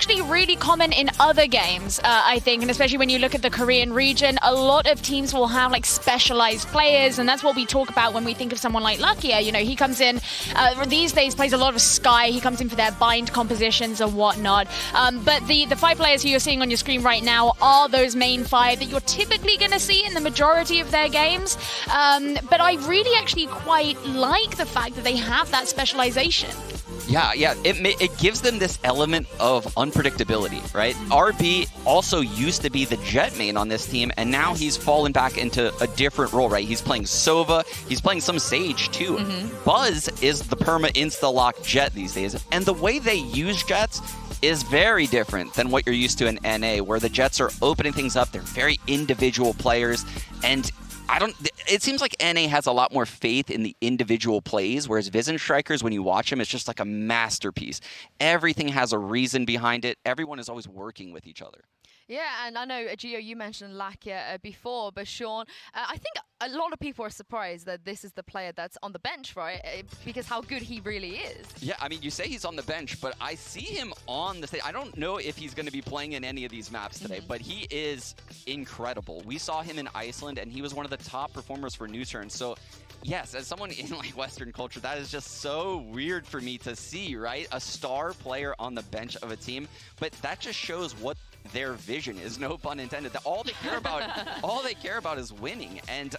actually really common in other games, I think, and especially when you look at the Korean region, a lot of teams will have like specialized players, and that's what we talk about when we think of someone like Luckier. You know, he comes in, these days plays a lot of Sky, he comes in for their bind compositions and whatnot. But the 5 players who you're seeing on your screen right now are those main 5 that you're typically going to see in the majority of their games. But I really actually quite like the fact that they have that specialization. Yeah, it gives them this element of unpredictability, right? RB also used to be the Jet main on this team, and now he's fallen back into a different role, right? He's playing Sova, he's playing some Sage too. Buzz is the perma insta-lock Jet these days, and the way they use Jets is very different than what you're used to in NA, where the Jets are opening things up, they're very individual players, and it seems like NA has a lot more faith in the individual plays, whereas Vision Strikers, when you watch them, it's just like a masterpiece. Everything has a reason behind it. Everyone is always working with each other. Yeah, and I know, Gio, you mentioned Lakia before, but Sean, I think a lot of people are surprised that this is the player that's on the bench, right? Because how good he really is. Yeah, I mean, you say he's on the bench, but I see him on the stage. I don't know if he's going to be playing in any of these maps today, but he is incredible. We saw him in Iceland, and he was one of the top performers for Newturn. So, yes, as someone in like Western culture, that is just so weird for me to see, right? A star player on the bench of a team, but that just shows what their vision is, no pun intended. That all they care about is winning, and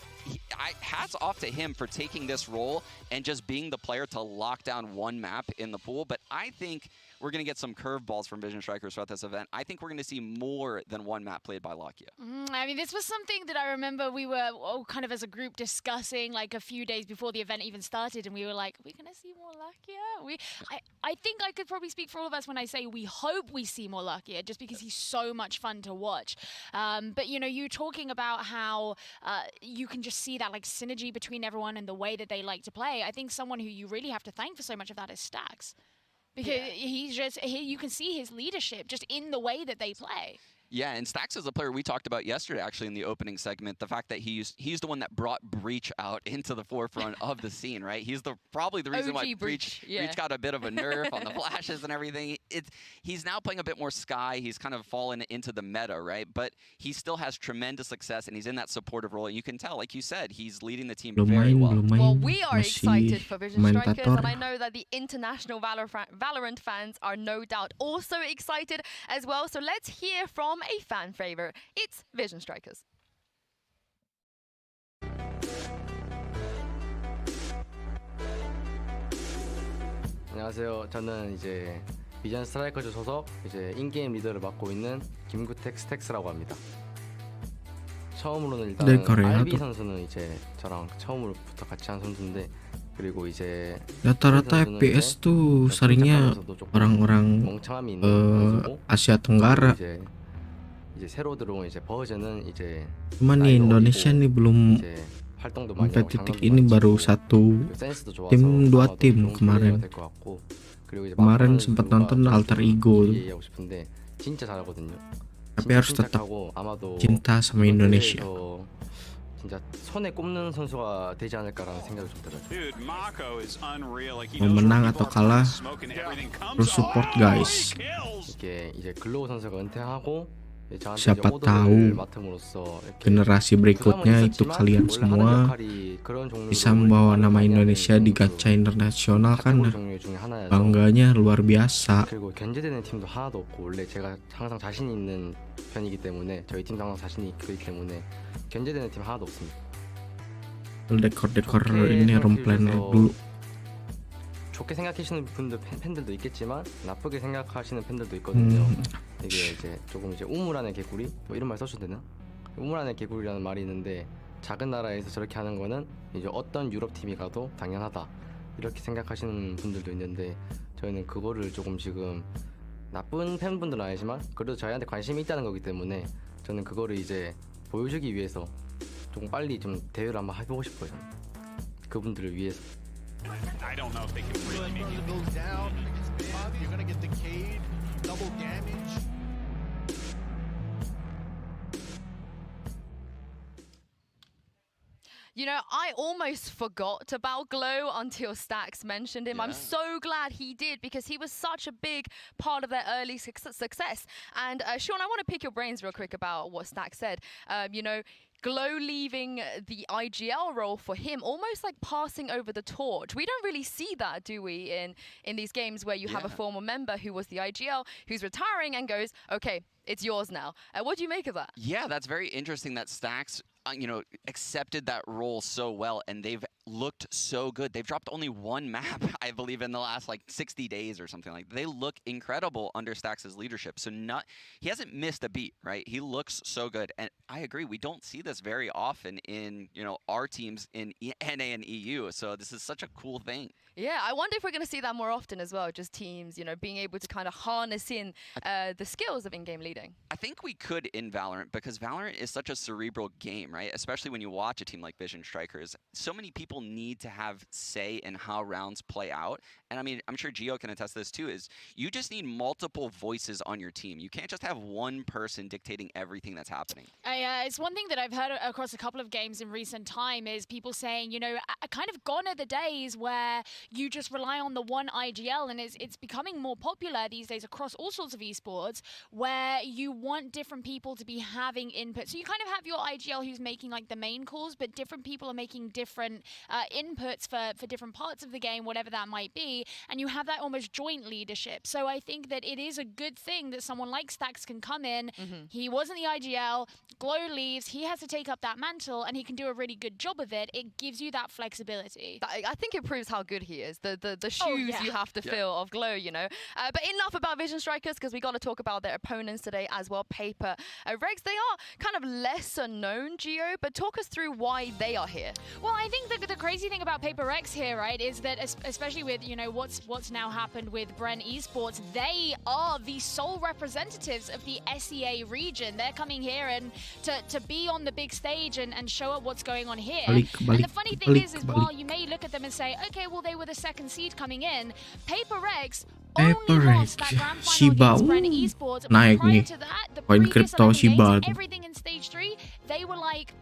hats off to him for taking this role and just being the player to lock down one map in the pool. But I think we're going to get some curveballs from Vision Strikers throughout this event. I think we're going to see more than one map played by Lakia. I mean, this was something that I remember we were kind of as a group discussing like a few days before the event even started, and we were like, are we going to see more Lakia? I think I could probably speak for all of us when I say we hope we see more Lakia, just because he's so much fun to watch. But, you know, you talking about how you can just see that like synergy between everyone and the way that they like to play. I think someone who you really have to thank for so much of that is Stax. Because you can see his leadership just in the way that they play. Yeah, and Stax is a player we talked about yesterday, actually, in the opening segment. The fact that he's the one that brought Breach out into the forefront of the scene, right? He's probably the reason why Breach got a bit of a nerf on the flashes and everything. He's now playing a bit more Sky. He's kind of fallen into the meta, right? But he still has tremendous success, and he's in that supportive role. And you can tell, like you said, he's leading the team very well. Well, we are excited for Vision Strikers, and I know that the international Valorant fans are no doubt also excited as well. So let's hear from a fan favorite. It's Vision Strikers. 안녕하세요. 저는 이제 비전 스트라이커즈 소속 이제 인게임 리더를 맡고 있는 김구택 스택스라고 합니다. 처음으로는 일단 알비 선수는 이제 저랑 처음으로부터 같이 한 선수인데 그리고 이제 rata-rata FPS tuh seringnya orang-orang Asia Tenggara. 이제 새로 들어온 이제 버전은 이제 cuman di Indonesia nih belum sampai titik ini, baru satu tim, 2 tim kemarin sempat nonton Alter Ego, tapi harus tetap cinta sama Indonesia. 진짜 손에 꼽는 선수가 되지 않을까라는 생각이 좀 들어요. Mau menang atau kalah harus support guys. 이게 이제 글로우 선수가 은퇴하고 siapa tahu generasi berikutnya itu kalian semua bisa membawa nama Indonesia di gacha internasional, kan bangganya luar biasa. 그리고 견제되는 팀도 하나도 없고 원래 제가 항상 자신 있는 편이기 때문에 저희 팀도 항상 자신이 있기 때문에 견제되는 팀 하나도 없습니다. dekor ini room planner dulu. 좋게 생각하시는 팬들도 있겠지만 나쁘게 생각하시는 팬들도 있거든요. 이게 이제 조금 이제 우물 안의 개구리 뭐 이런 말 써도 되나? 우물 안의 개구리라는 말이 있는데 작은 나라에서 저렇게 하는 거는 이제 어떤 유럽 팀이 가도 당연하다 이렇게 생각하시는 분들도 있는데 저희는 그거를 조금 지금 나쁜 팬분들은 아니지만 그래도 저희한테 관심이 있다는 거기 때문에 저는 그거를 이제 보여주기 위해서 조금 빨리 좀 대회를 한번 해보고 싶어요. 그분들을 위해서. I don't know if they can really make it. Goes down. You're gonna get decayed, double damage. You know, I almost forgot about Glow until Stax mentioned him. I'm so glad he did because he was such a big part of their early success. And Sean, I want to pick your brains real quick about what Stax said. You know, Glow leaving the IGL role for him, almost like passing over the torch. We don't really see that, do we, in these games where you have a former member who was the IGL who's retiring and goes, okay, it's yours now. What do you make of that? Yeah, that's very interesting that Stax, you know, accepted that role so well, and they've looked so good. They've dropped only one map, I believe, in the last like 60 days or something like that. They look incredible under Stax's leadership. So he hasn't missed a beat, right? He looks so good. And I agree, we don't see this very often in, you know, our teams in NA and EU. So this is such a cool thing. Yeah, I wonder if we're going to see that more often as well, just teams, you know, being able to kind of harness in the skills of in-game leading. I think we could in Valorant because Valorant is such a cerebral game, right? Especially when you watch a team like Vision Strikers. So many people need to have say in how rounds play out. And I mean, I'm sure Gio can attest to this too, is you just need multiple voices on your team. You can't just have one person dictating everything that's happening. It's one thing that I've heard across a couple of games in recent time is people saying, you know, kind of gone are the days where you just rely on the one IGL, and it's becoming more popular these days across all sorts of esports where you want different people to be having input. So you kind of have your IGL who's making like the main calls, but different people are making different inputs for different parts of the game, whatever that might be, and you have that almost joint leadership. So I think that it is a good thing that someone like Stax can come in. He wasn't the IGL, Glow leaves, he has to take up that mantle, and he can do a really good job of it. It gives you that flexibility. I think it proves how good he is. The shoes you have to fill of Glow, you know. But enough about Vision Strikers, because we got to talk about their opponents today as well. Paper Regs, they are kind of lesser known, Gio, but talk us through why they are here. Well, I think that the crazy thing about Paper Rex here, right, is that especially with, you know, what's now happened with Bren Esports, they are the sole representatives of the SEA region. They're coming here and to be on the big stage and show up what's going on here. And the funny thing is while you may look at them and say, okay, well, they were the second seed coming in, Paper Rex only lost that grand final against Bren Esports. Prior to that, the previous 11 games, everything in stage 3, they were like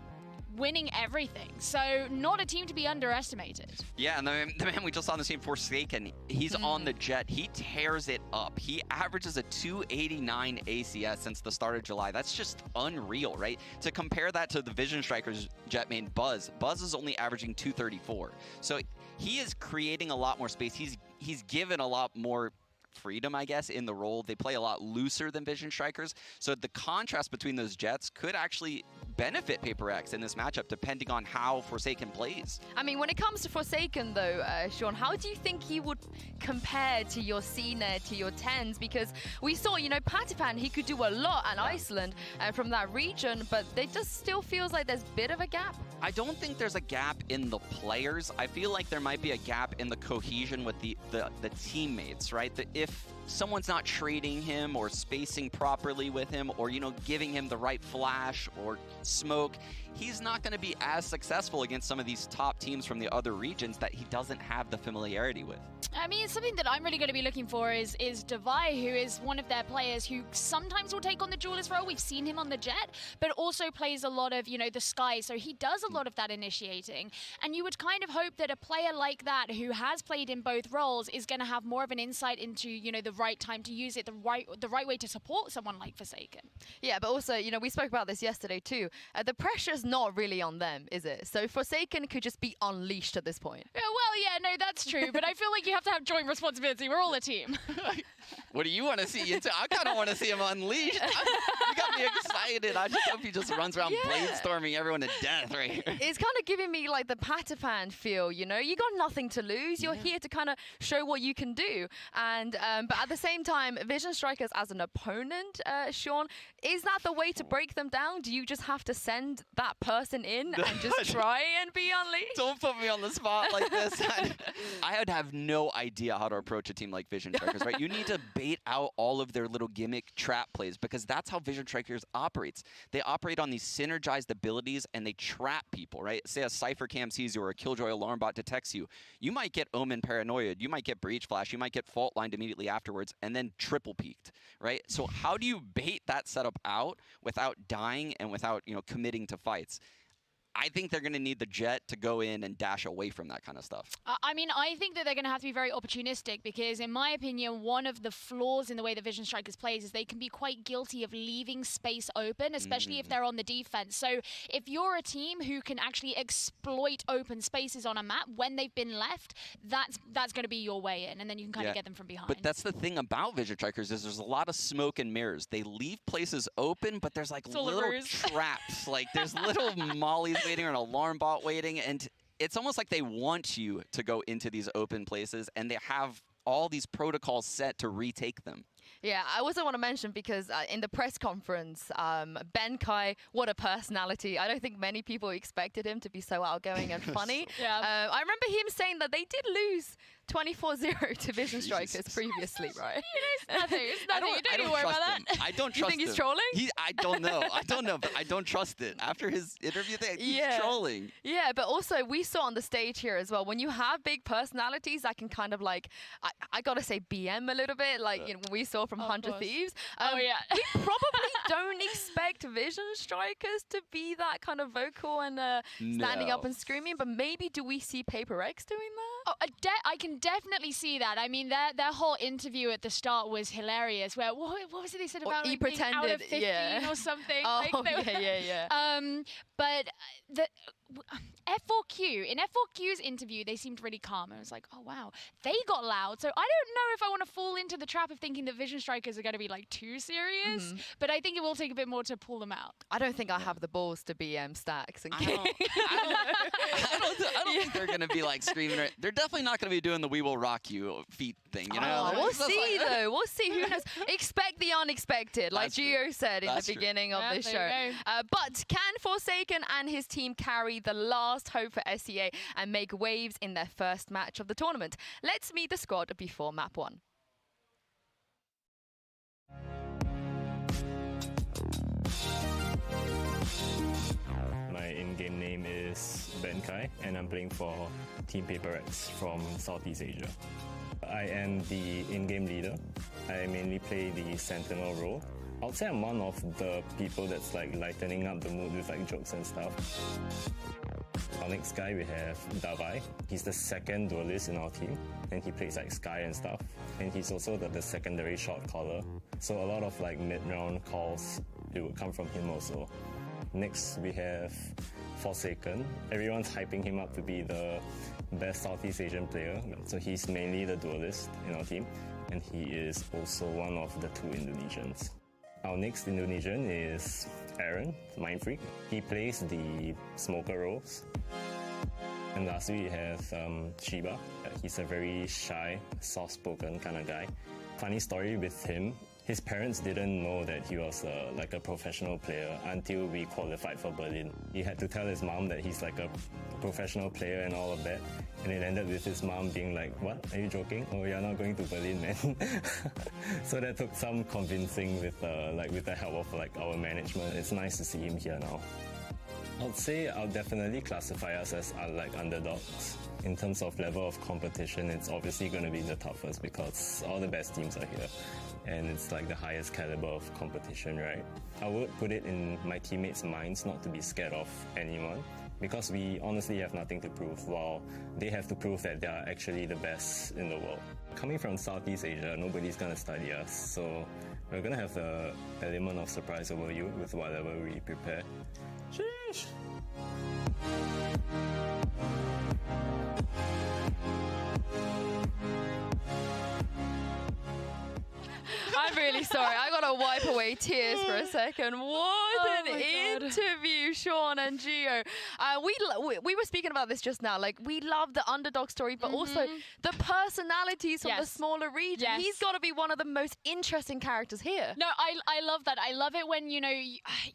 winning everything. So not a team to be underestimated. Yeah, and the man we just saw on the team, Forsaken, he's on the Jet. He tears it up. He averages a 289 ACS since the start of July. That's just unreal, right? To compare that to the Vision Strikers Jet main Buzz. Buzz is only averaging 234. So he is creating a lot more space. He's given a lot more freedom, I guess, in the role. They play a lot looser than Vision Strikers. So the contrast between those Jets could actually benefit Paper X in this matchup, depending on how Forsaken plays. I mean, when it comes to Forsaken, though, Sean, how do you think he would compare to your Cena, to your Tens? Because we saw, you know, Patipan, he could do a lot at Iceland from that region, but it just still feels like there's a bit of a gap. I don't think there's a gap in the players. I feel like there might be a gap in the cohesion with the teammates, right? If someone's not trading him or spacing properly with him or, you know, giving him the right flash or smoke, he's not going to be as successful against some of these top teams from the other regions that he doesn't have the familiarity with. I mean, something that I'm really going to be looking for is Devai, who is one of their players who sometimes will take on the duelist role. We've seen him on the Jet, but also plays a lot of, you know, the Sky. So he does a lot of that initiating. And you would kind of hope that a player like that who has played in both roles is going to have more of an insight into, you know, the right time to use it, the right way to support someone like Forsaken. Yeah, but also, you know, we spoke about this yesterday too. The pressure's not really on them, is it? So Forsaken could just be unleashed at this point. Yeah, well, yeah, no, that's true. But I feel like you have to have joint responsibility. We're all a team. What do you want to see? I kind of want to see him unleashed. You got me excited. I just hope he just runs around bladestorming everyone to death right here. It's kind of giving me like the Pataphan feel, you know? You got nothing to lose. You're here to kind of show what you can do. And but at the same time, Vision Strikers as an opponent, Sean, is that the way to break them down? Do you just have to send that person in and just try and be unleashed? Don't put me on the spot like this. I would have no idea how to approach a team like Vision Strikers, right? You need to bait out all of their little gimmick trap plays because that's how Vision Strikers operates. They operate on these synergized abilities and they trap people, right? Say a Cypher Cam sees you or a Killjoy alarm bot detects you. You might get Omen paranoid, you might get Breach Flash, you might get fault lined immediately afterwards and then triple peaked, right? So how do you bait that setup out without dying and without, you know, committing to fights? I think they're going to need the jet to go in and dash away from that kind of stuff. I mean, I think that they're going to have to be very opportunistic because, in my opinion, one of the flaws in the way the Vision Strikers plays is they can be quite guilty of leaving space open, especially if they're on the defense. So if you're a team who can actually exploit open spaces on a map when they've been left, that's going to be your way in, and then you can kind of get them from behind. But that's the thing about Vision Strikers is there's a lot of smoke and mirrors. They leave places open, but there's like little traps. Like there's little mollies waiting or an alarm bot waiting, and it's almost like they want you to go into these open places, and they have all these protocols set to retake them. Yeah, I also want to mention because in the press conference, Ben-Kai, what a personality. I don't think many people expected him to be so outgoing and funny. I remember him saying that they did lose 24-0 to Vision Strikers previously, right? It's nothing. It's nothing. Don't even worry about that. I don't trust him. You think he's trolling? I don't know. I don't know, but I don't trust it. After his interview thing, he's trolling. Yeah, but also we saw on the stage here as well, when you have big personalities that can kind of like, I gotta say BM a little bit, like you know, we saw from 100 Thieves. We probably don't expect Vision Strikers to be that kind of vocal and standing up and screaming, but maybe do we see Paper X doing that? Oh, I can definitely see that. I mean, their whole interview at the start was hilarious. Where what was it they said about he like, pretended, being out of 15 or something? Oh, like, but the F4Q, in F4Q's interview, they seemed really calm. I was like, oh wow, they got loud. So I don't know if I want to fall into the trap of thinking that Vision Strikers are going to be like too serious. But I think it will take a bit more to pull them out. I don't think I have the balls to BM Stacks and I don't think they're going to be like screaming. They're definitely not going to be doing the "We will rock you" feet thing. You know, we'll see though. We'll see. Who knows? Expect the unexpected, like Gio said in the beginning of this show. But can Forsaken and his team carry the last hope for SEA and make waves in their first match of the tournament? Let's meet the squad before map 1. My in-game name is Ben-Kai, and I'm playing for Team Paper X from Southeast Asia. I am the in-game leader. I mainly play the Sentinel role. I would say I'm one of the people that's like lightening up the mood with like jokes and stuff. Our next guy we have Davai. He's the second duelist in our team, and he plays like Sky and stuff. And he's also the secondary shot caller. So a lot of like mid-round calls, it would come from him also. Next we have Forsaken. Everyone's hyping him up to be the best Southeast Asian player. So he's mainly the duelist in our team, and he is also one of the 2 Indonesians. Our next Indonesian is Aaron, Mind Freak. He plays the smoker roles. And lastly, we have Shiba. He's a very shy, soft-spoken kind of guy. Funny story with him. His parents didn't know that he was like a professional player until we qualified for Berlin. He had to tell his mom that he's like a professional player and all of that. And it ended with his mom being like, "What? Are you joking? Oh, you're not going to Berlin, man." So that took some convincing with the help of like our management. It's nice to see him here now. I'd say I'll definitely classify us as like underdogs. In terms of level of competition, it's obviously going to be the toughest because all the best teams are here. And it's like the highest caliber of competition, right? I would put it in my teammates' minds not to be scared of anyone, because we honestly have nothing to prove, while they have to prove that they are actually the best in the world. Coming from Southeast Asia, nobody's gonna study us, so we're gonna have the element of surprise over you with whatever we prepare. Sheesh! I'm really sorry. I gotta wipe away tears for a second. What an interview, Sean and Gio. We were speaking about this just now. Like, we love the underdog story, but also the personalities from the smaller region. He's got to be one of the most interesting characters here. No, I love that. I love it when, you know,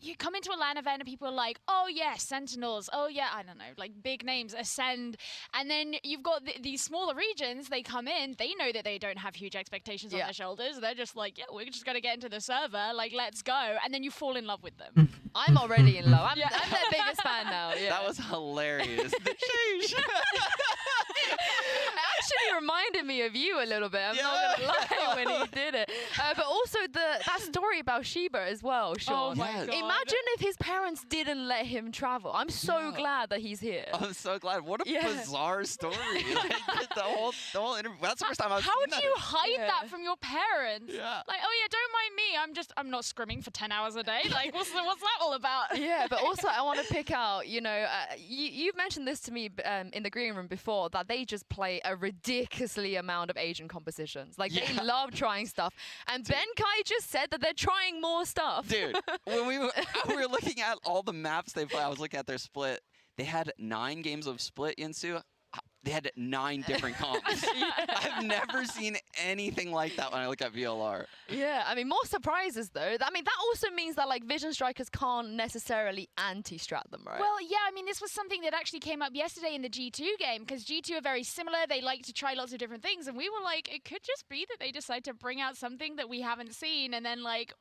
you come into a LAN event and people are like, oh yeah, Sentinels. Oh yeah, I don't know, like big names, Ascend. And then you've got these smaller regions, they come in, they know that they don't have huge expectations on their shoulders. They're just like, yeah, we're just going to get into the server, like, let's go. And then you fall in love with them. I'm already in love. I'm their biggest fan now. Yeah. That was hilarious. The change. actually reminded me of you a little bit. I'm not gonna lie when he did it. But also that story about Sheba as well, Sean. Oh my God. Imagine if his parents didn't let him travel. I'm so glad that he's here. I'm so glad. What a bizarre story. Like, the whole interview. That's the first time I've How seen do that. you hide that from your parents? Yeah. Like, oh yeah, don't mind me. I'm not scrimming for 10 hours a day. Like, what's that all about? Yeah, but also I want to pick out, you've mentioned this to me in the green room before, that they just play a ridiculously amount of Asian compositions. Like, they love trying stuff. And Ben Kai just said that they're trying more stuff. Dude, when we were looking at all the maps they play, I was looking at their split. They had 9 games of split, Yinsu. They had 9 different comps. I've never seen anything like that when I look at VLR. Yeah, I mean, more surprises though. I mean, that also means that like Vision Strikers can't necessarily anti-strat them, right? Well, yeah, I mean, this was something that actually came up yesterday in the G2 game, because G2 are very similar. They like to try lots of different things, and we were like, it could just be that they decide to bring out something that we haven't seen, and then like,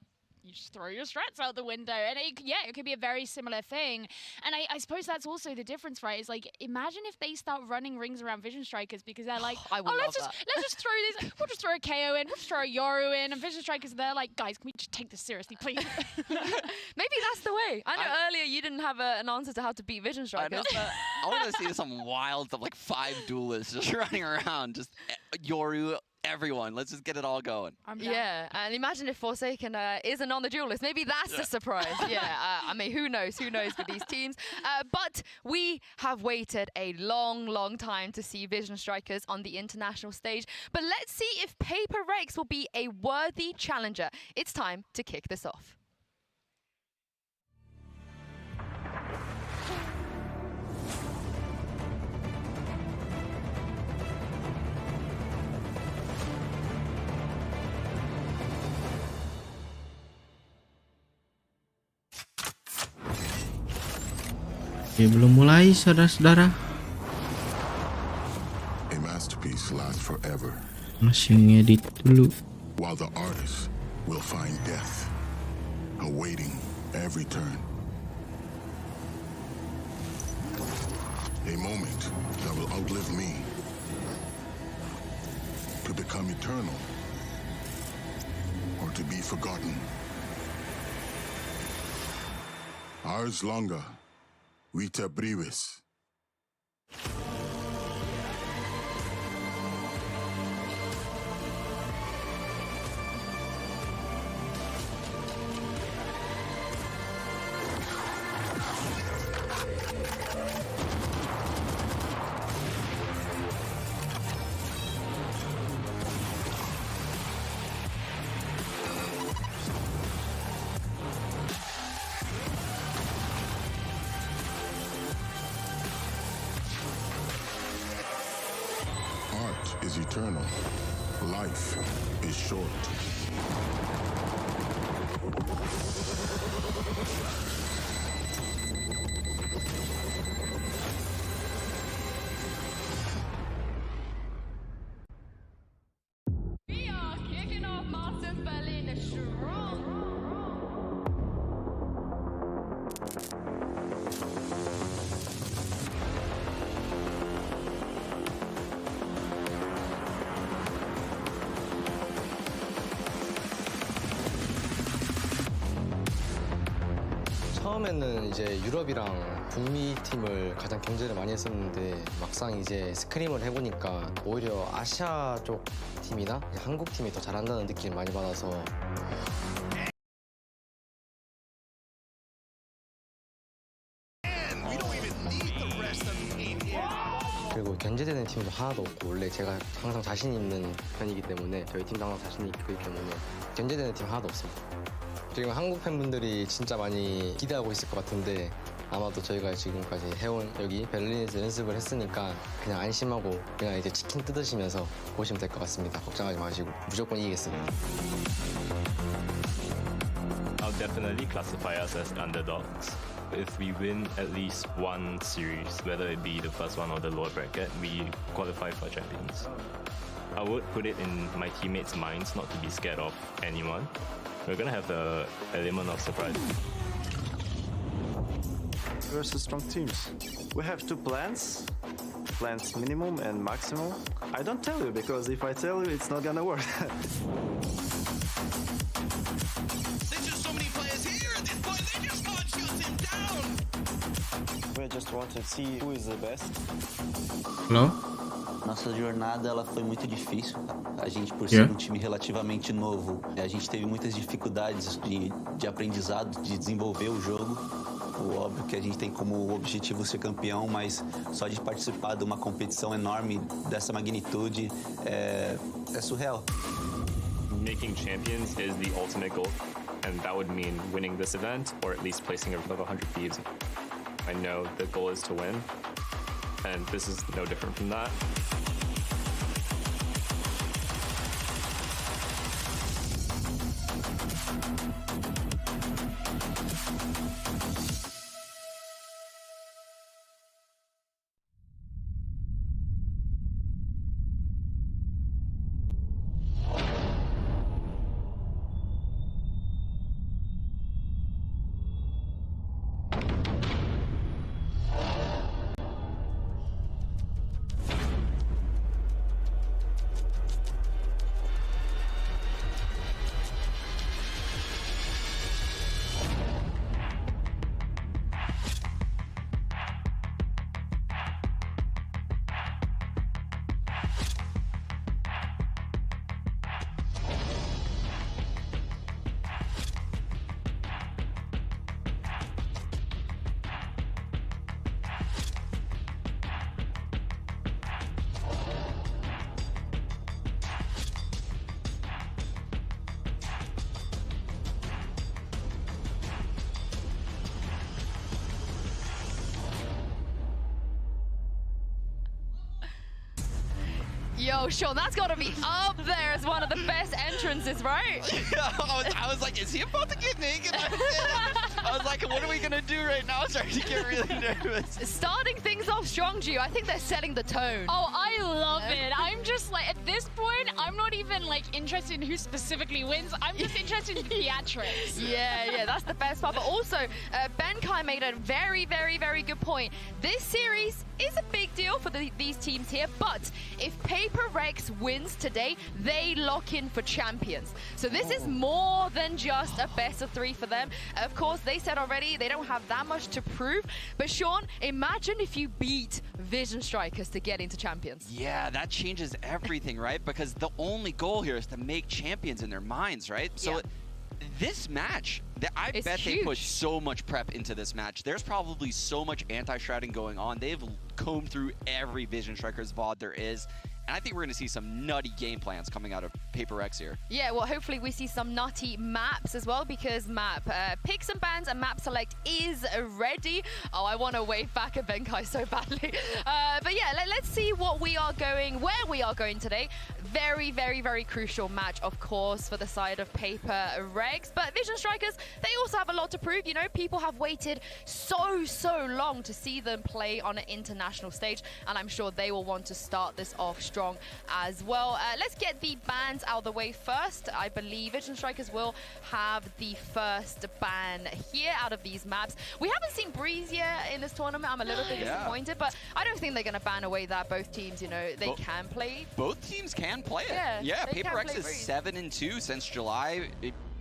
you just throw your strats out the window. And it could be a very similar thing. And I suppose that's also the difference, right? Is like, imagine if they start running rings around Vision Strikers because they're like, let's just throw this. We'll just throw a KO in. We'll just throw a Yoru in. And Vision Strikers, they're like, guys, can we just take this seriously, please? Maybe that's the way. I know earlier you didn't have an answer to how to beat Vision Strikers. But I want to see some wild stuff, like 5 duelists just running around, just Yoru, everyone. Let's just get it all going. Yeah, and imagine if Forsaken isn't on the duel list. Maybe that's the surprise. I mean, who knows? Who knows with these teams? But we have waited a long time to see Vision Strikers on the international stage. But let's see if Paper Rex will be a worthy challenger. It's time to kick this off. Oke, belum mulai saudara-saudara. A masterpiece lasts forever, Masih ngedit dulu. while the artist will find death awaiting every turn. A moment that will outlive me, to become eternal, or to be forgotten. Ars longa, vita brevis. Art is eternal. Life is short. We are kicking off Masters Berlin strong. 처음에는 이제 유럽이랑 북미 팀을 가장 경쟁을 많이 했었는데 막상 이제 스크림을 해보니까 오히려 아시아 쪽 팀이나 한국 팀이 더 잘한다는 느낌을 많이 받아서 We don't even need the rest of the team here. 그리고 견제되는 팀도 하나도 없고 원래 제가 항상 자신 있는 편이기 때문에 저희 팀도 항상 자신 있기 때문에 견제되는 팀 하나도 없습니다. 지금 한국 팬분들이 진짜 많이 기대하고 있을 것 같은데 아마도 저희가 지금까지 해온 여기 베를린에서 연습을 했으니까 그냥 안심하고 그냥 이제 치킨 뜯으시면서 보시면 될 것 같습니다. 걱정하지 마시고 무조건 이기겠습니다. I'll definitely classify us as underdogs. If we win at least one series, whether it be the first one or the lower bracket, we qualify for champions. I would put it in my teammates' minds not to be scared of anyone. We're gonna have the element of surprise. Versus strong teams. We have 2 plans minimum and maximum. I don't tell you, because if I tell you, it's not gonna work. There's just so many players here at this point, they just can't shut him down! We just want to see who is the best. Hello? Nossa jornada ela foi muito difícil. A gente, por ser um time relativamente novo, a gente teve muitas dificuldades de aprendizado, de desenvolver o jogo. Óbvio que a gente tem como objetivo ser campeão, mas só de participar de uma competição enorme dessa magnitude é surreal. Making champions is the ultimate goal, and that would mean winning this event or at least placing above 100 thieves. I know the goal is to win, and this is no different from that. Yo, Sean, that's got to be up there as one of the best entrances, right? I was like, is he about to get naked? I was like, what are we going to do right now? I'm starting to get really nervous. Starting things off strong, Gio. I think they're setting the tone. Oh, I love it. I'm just like, at this point, I'm not even like interested in who specifically wins. I'm just interested in theatrics. Yeah, that's the best part. But also, Benkai made a very, very, very good point. This series is a big deal for these teams here, but if Paper Rex wins today, they lock in for champions. So this is more than just a best of 3 for them. Of course, they said already they don't have that much to prove. But Sean, imagine if you beat Vision Strikers to get into champions. Yeah, that changes everything, right? Because the only goal here is to make champions in their minds, right? So this match, I bet they put so much prep into this match. There's probably so much anti-shrouding going on. They've combed through every Vision Strikers VOD there is. And I think we're going to see some nutty game plans coming out of Paper Rex here. Yeah, well, hopefully we see some nutty maps as well, because map picks and bans and map select is ready. Oh, I want to wave back at Benkai so badly. But yeah, let's see where we are going today. Very, very, very crucial match, of course, for the side of Paper Rex. But Vision Strikers, they also have a lot to prove. You know, people have waited so long to see them play on an international stage, and I'm sure they will want to start this off strong as well. Let's get the bans out of the way first. I believe Vision Strikers will have the first ban here out of these maps. We haven't seen Breeze yet in this tournament. I'm a little bit disappointed, but I don't think they're going to ban away that. Both teams, you know, they can play. Both teams can play it. Yeah, Paper Rex is 7-2 since July.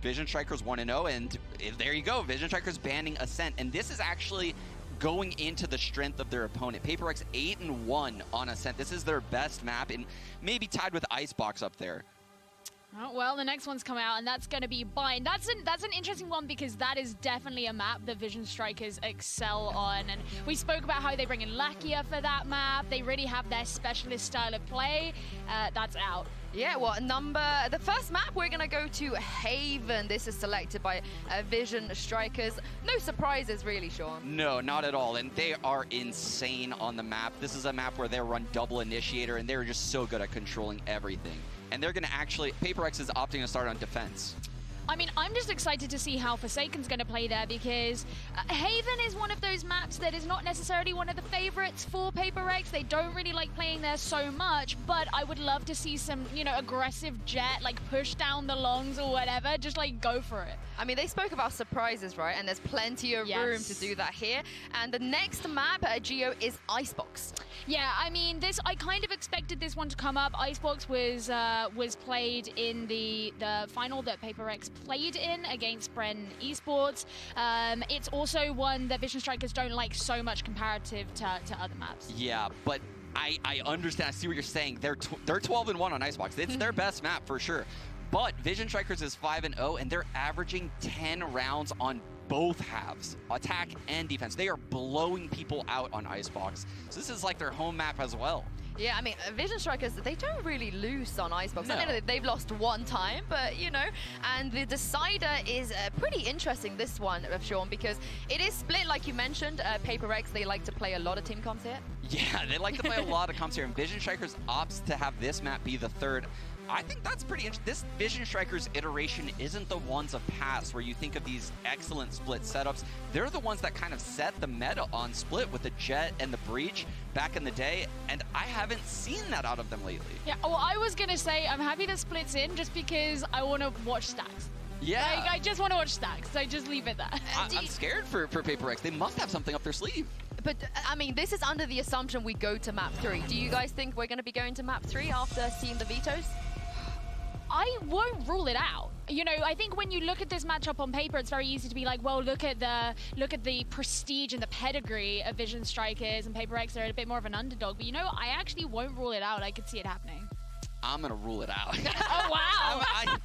Vision Strikers 1-0, and there you go. Vision Strikers banning Ascent, and this is actually going into the strength of their opponent. Paper Rex 8-1 on Ascent. This is their best map, and maybe tied with Icebox up there. Oh, well, the next one's come out, and that's going to be Bind. That's an interesting one, because that is definitely a map the Vision Strikers excel on. And we spoke about how they bring in Lakia for that map. They really have their specialist style of play. That's out. Yeah, well, the first map, we're going to go to Haven. This is selected by Vision Strikers. No surprises, really, Sean. No, not at all. And they are insane on the map. This is a map where they run double initiator, and they're just so good at controlling everything. And they're going to actually, Paper Rex is opting to start on defense. I mean, I'm just excited to see how Forsaken's going to play there because Haven is one of those maps that is not necessarily one of the favorites for Paper Rex. They don't really like playing there so much, but I would love to see some, you know, aggressive jet, like push down the longs or whatever, just like go for it. I mean, they spoke about surprises, right? And there's plenty of room to do that here. And the next map, Geo, is Icebox. Yeah, I mean, I kind of expected this one to come up. Icebox was played in the final that Paper Rex played in against Bren Esports. It's also one that Vision Strikers don't like so much comparative to other maps. Yeah, but I understand. I see what you're saying. They're 12-1 on Icebox. It's their best map for sure. But Vision Strikers is 5-0, and they're averaging 10 rounds on both halves, attack and defense. They are blowing people out on Icebox. So this is like their home map as well. Yeah, I mean, Vision Strikers, they don't really lose on Icebox. No. I know they've lost one time, but, you know, and the decider is pretty interesting, this one, Sean, because it is split, like you mentioned. Paper Rex, they like to play a lot of team comps here. Yeah, they like to play a lot of comps here, and Vision Strikers opts to have this map be the third. I think that's pretty interesting. This Vision Strikers iteration isn't the ones of past where you think of these excellent split setups. They're the ones that kind of set the meta on split with the Jet and the Breach back in the day, and I haven't seen that out of them lately. Yeah, well, I was going to say I'm happy that Split's in just because I want to watch stacks. Yeah. Like, I just want to watch stacks, so just leave it there. I'm scared for Paper Rex. They must have something up their sleeve. But, I mean, this is under the assumption we go to map 3. Do you guys think we're going to be going to map 3 after seeing the vetoes? I won't rule it out. You know, I think when you look at this matchup on paper, it's very easy to be like, well, look at the prestige and the pedigree of Vision Strikers and Paper Rex. They're a bit more of an underdog. But you know, I actually won't rule it out. I could see it happening. I'm gonna rule it out. Oh wow!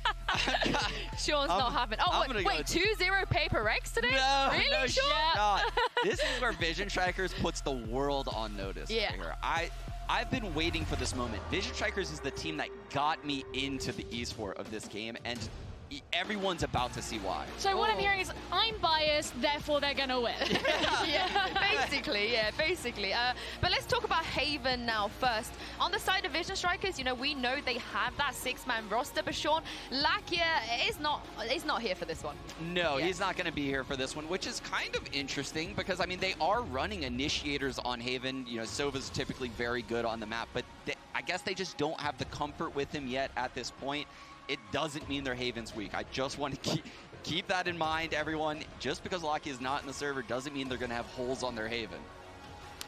Sean's not having. Oh wait, 2-0 Paper Rex today? No, really, no, Sean? not. This is where Vision Strikers puts the world on notice. Yeah. Right here. I've been waiting for this moment. Vision Strikers is the team that got me into the esport of this game, and everyone's about to see why. So what I'm hearing is I'm biased, therefore they're gonna win. Basically. But let's talk about Haven now first. On the side of Vision Strikers, you know, we know they have that 6-man roster, but Sean, Lakia is not here for this one. No, he's not going to be here for this one, which is kind of interesting because, I mean, they are running initiators on Haven. You know, Sova's typically very good on the map, but I guess they just don't have the comfort with him yet at this point. It doesn't mean their Haven's weak. I just want to keep that in mind, everyone. Just because Lakia is not in the server doesn't mean they're going to have holes on their Haven.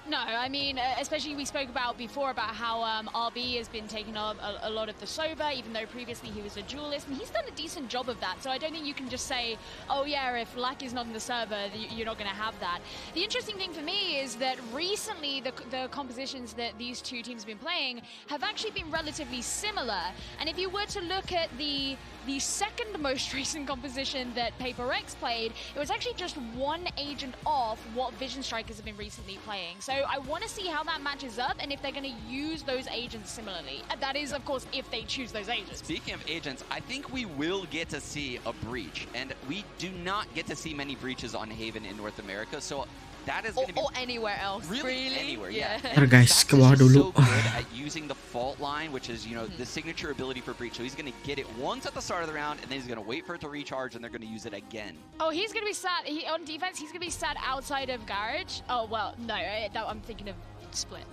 No, I mean, especially we spoke about before about how RB has been taking up a lot of the Sova, even though previously he was a duelist, and he's done a decent job of that. So I don't think you can just say, oh yeah, if Lack is not in the server, you're not going to have that. The interesting thing for me is that recently the compositions that these two teams have been playing have actually been relatively similar. And if you were to look at the second most recent composition that Paper Rex played, it was actually just one agent off what Vision Strikers have been recently playing. So I want to see how that matches up and if they're going to use those agents similarly. That is, of course, if they choose those agents. Speaking of agents, I think we will get to see a breach, and we do not get to see many breaches on Haven in North America, so that is going to be... Or anywhere else. Really? Anywhere, yeah. Guys, ke bawah dulu. So good at using the fault line, which is, you know, the signature ability for breach. So he's going to get it once at the start of the round, and then he's going to wait for it to recharge, and they're going to use it again. Oh, he's going to be sat on defense. He's going to be sat outside of garage. Oh well, no, I'm thinking of split.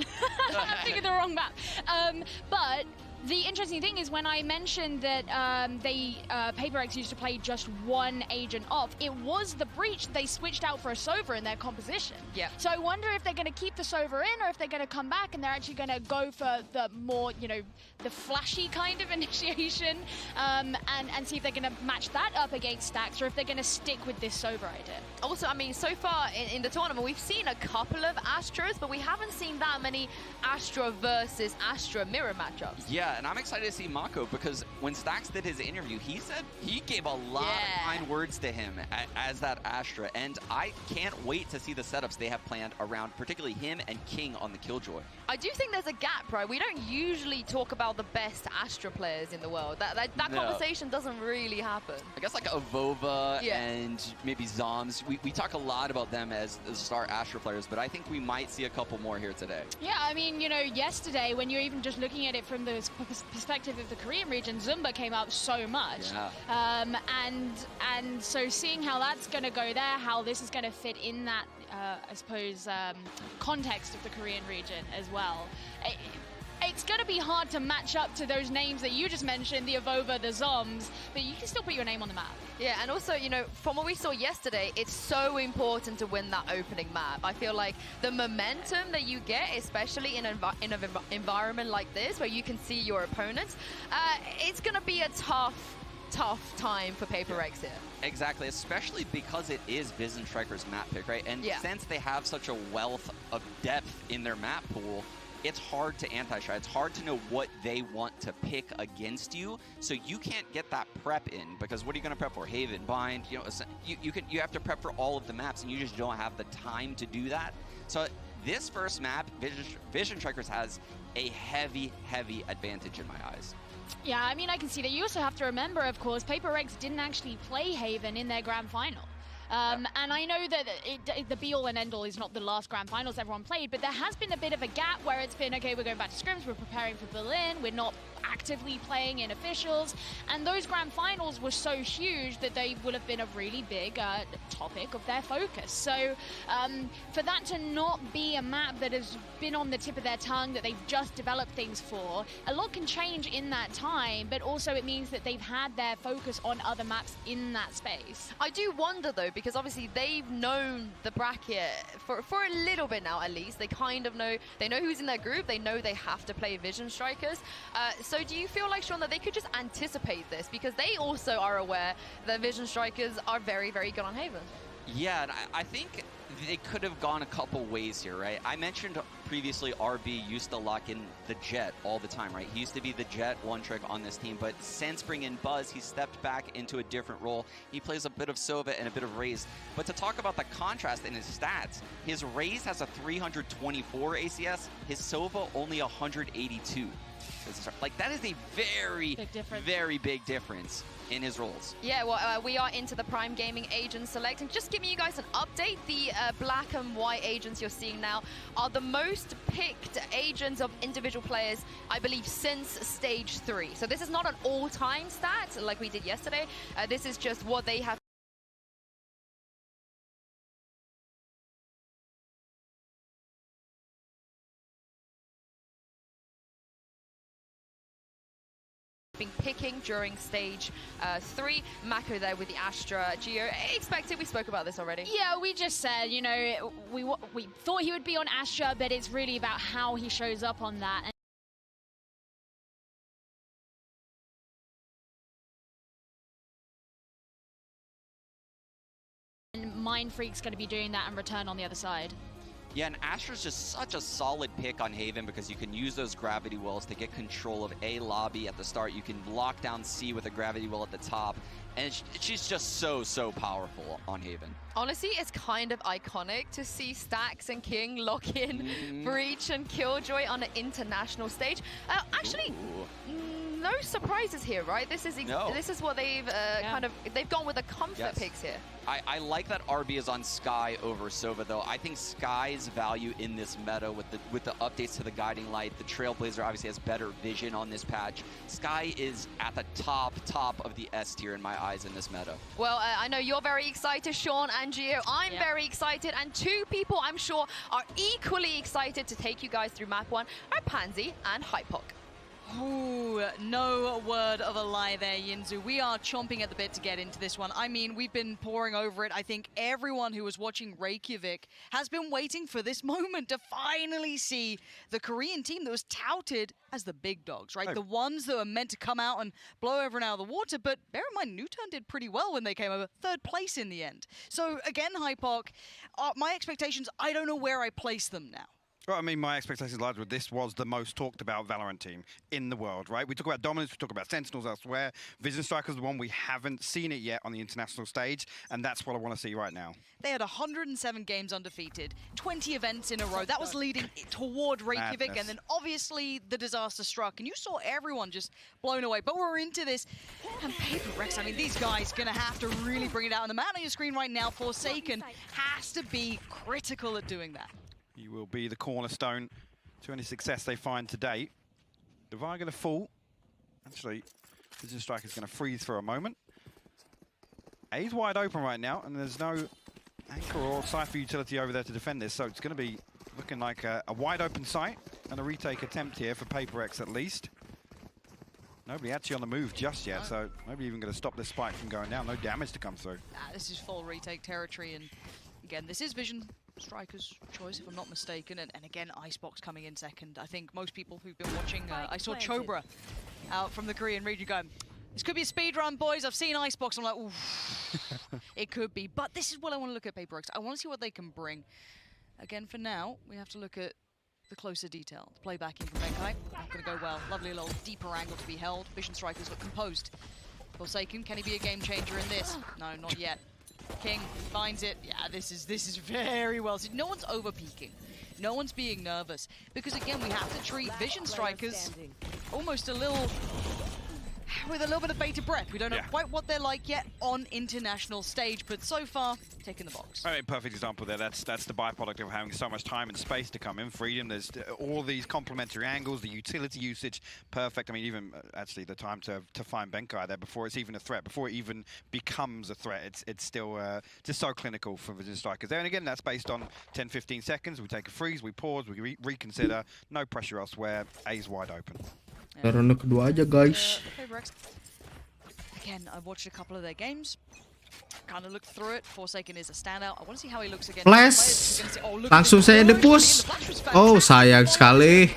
I'm thinking the wrong map. But the interesting thing is when I mentioned that Paper Rex used to play just one agent off, it was the breach they switched out for a Sova in their composition. Yeah. So I wonder if they're going to keep the Sova in or if they're going to come back and they're actually going to go for the more, you know, the flashy kind of initiation and see if they're going to match that up against stacks or if they're going to stick with this Sova idea. Also, I mean, so far in the tournament, we've seen a couple of Astros, but we haven't seen that many Astra versus Astra mirror matchups. Yeah, and I'm excited to see Mako because when Stax did his interview, he said he gave a lot of kind words to him as that Astra, and I can't wait to see the setups they have planned around particularly him and King on the Killjoy. I do think there's a gap, right? We don't usually talk about the best Astra players in the world. That conversation doesn't really happen. I guess like Avova and maybe Zoms. We talk a lot about them as star Astra players, but I think we might see a couple more here today. Yeah, I mean, you know, yesterday when you're even just looking at it from those perspective of the Korean region, Zumba came up so much. Yeah. And so seeing how that's going to go there, how this is going to fit in that, I suppose, context of the Korean region as well. It's going to be hard to match up to those names that you just mentioned, the Avova, the Zoms, but you can still put your name on the map. Yeah, and also, you know, from what we saw yesterday, it's so important to win that opening map. I feel like the momentum that you get, especially in an environment like this, where you can see your opponents, it's going to be a tough time for Paper Rex here. Exactly, especially because it is Vision Striker's map pick, right? And since they have such a wealth of depth in their map pool, it's hard to anti-shot. It's hard to know what they want to pick against you, so you can't get that prep in, because what are you going to prep for? Haven, Bind, you know, you have to prep for all of the maps, and you just don't have the time to do that. So this first map, Vision Strikers has a heavy advantage in my eyes. Yeah, I mean, I can see that. You also have to remember, of course, Paper Rex didn't actually play Haven in their grand final. And I know that the be-all and end-all is not the last grand finals everyone played, but there has been a bit of a gap where it's been, okay, we're going back to scrims, we're preparing for Berlin, we're not actively playing in officials, and those grand finals were so huge that they would have been a really big topic of their focus. So for that to not be a map that has been on the tip of their tongue, that they've just developed things for, a lot can change in that time, but also it means that they've had their focus on other maps in that space. I do wonder, though, because obviously they've known the bracket for a little bit now, at least. They kind of know, they know who's in their group, they know they have to play Vision Strikers. So do you feel like, Sean, that they could just anticipate this? Because they also are aware that Vision Strikers are very good on Haven. Yeah, and I think they could have gone a couple ways here, right? I mentioned previously RB used to lock in the Jet all the time, right? He used to be the Jet one trick on this team, but since bringing in Buzz, he stepped back into a different role. He plays a bit of Sova and a bit of Raze. But to talk about the contrast in his stats, his Raze has a 324 ACS, his Sova only 182. Like, that is a very big difference in his roles. Yeah, well, we are into the Prime Gaming Agent Select, and just giving you guys an update, the black and white agents you're seeing now are the most picked agents of individual players, I believe, since Stage 3. So this is not an all-time stat like we did yesterday. This is just what they have been picking during Stage 3. Mako there with the Astra Geo. Expected, we spoke about this already. Yeah, we just said, you know, we thought he would be on Astra, but it's really about how he shows up on that. And Mind Freak's going to be doing that and return on the other side. Yeah, and Astra's just such a solid pick on Haven because you can use those gravity wells to get control of A lobby at the start. You can lock down C with a gravity well at the top. And she's just so powerful on Haven. Honestly, it's kind of iconic to see Stax and King lock in Breach and Killjoy on an international stage. Actually, no surprises here, right? This is what they've they've gone with the comfort picks here. I like that RB is on Sky over Sova, though. I think Sky's value in this meta with the updates to the Guiding Light, the Trailblazer obviously has better vision on this patch. Sky is at the top of the S tier in my eyes in this meta. Well, I know you're very excited, Sean and Gio. I'm very excited, and two people I'm sure are equally excited to take you guys through map 1 are Pansy and Hypok. Ooh, no word of a lie there, Yinzu. We are chomping at the bit to get into this one. I mean, we've been poring over it. I think everyone who was watching Reykjavik has been waiting for this moment to finally see the Korean team that was touted as the big dogs, right? The ones that were meant to come out and blow everyone out of the water. But bear in mind, Newton did pretty well when they came over. 3rd place in the end. So again, Hypok, my expectations, I don't know where I place them now. Well, I mean, my expectations lies with this was the most talked about Valorant team in the world, right? We talk about dominance, we talk about Sentinels elsewhere. Vision Strikers is the one we haven't seen it yet on the international stage, and that's what I want to see right now. They had 107 games undefeated, 20 events in a row. That was leading toward Reykjavik, and then obviously the disaster struck, and you saw everyone just blown away. But we're into this, and Paper Rex, I mean, these guys going to have to really bring it out. And the man on your screen right now, Forsaken, has to be critical at doing that. He will be the cornerstone to any success they find to date. Divine going to fall. Actually, Vision Striker's going to freeze for a moment. A's wide open right now, and there's no anchor or Cypher utility over there to defend this, so it's going to be looking like a wide open site and a retake attempt here for Paper X at least. Nobody actually on the move just yet, so nobody even going to stop this spike from going down. No damage to come through. This is full retake territory, and again, this is Vision Striker's choice, if I'm not mistaken. And again, Icebox coming in second. I think most people who've been watching, I saw Chobra out from the Korean region going, this could be a speed run, boys. I've seen Icebox. I'm like, ooh, it could be. But this is what I want to look at, Paper X. I want to see what they can bring. Again, for now, we have to look at the closer detail. The playbacking from Benkai, not going to go well. Lovely little deeper angle to be held. Vision Strikers look composed. Forsaken, can he be a game changer in this? No, not yet. King finds it. Yeah, this is very well. See, no one's over peaking. No one's being nervous. Because again, we have to treat Vision Strikers almost with a little bit of bated breath. We don't know quite what they're like yet on international stage, but so far, ticking the box. I mean, perfect example there. That's the byproduct of having so much time and space to come in. Freedom, there's all these complementary angles, the utility usage, perfect. I mean, even actually the time to find Benkai there before it's even a threat, before it even becomes a threat, it's still just so clinical for Vision Strikers there. And again, that's based on 10-15 seconds. We take a freeze, we pause, we reconsider. No pressure elsewhere. A's wide open. Ronde kedua aja, guys. Again, I've watched a couple of their games. Kind of looked through it. Forsaken is a standout. I want to see how he looks against Flash. Langsung saya di-push. Oh, sayang sekali.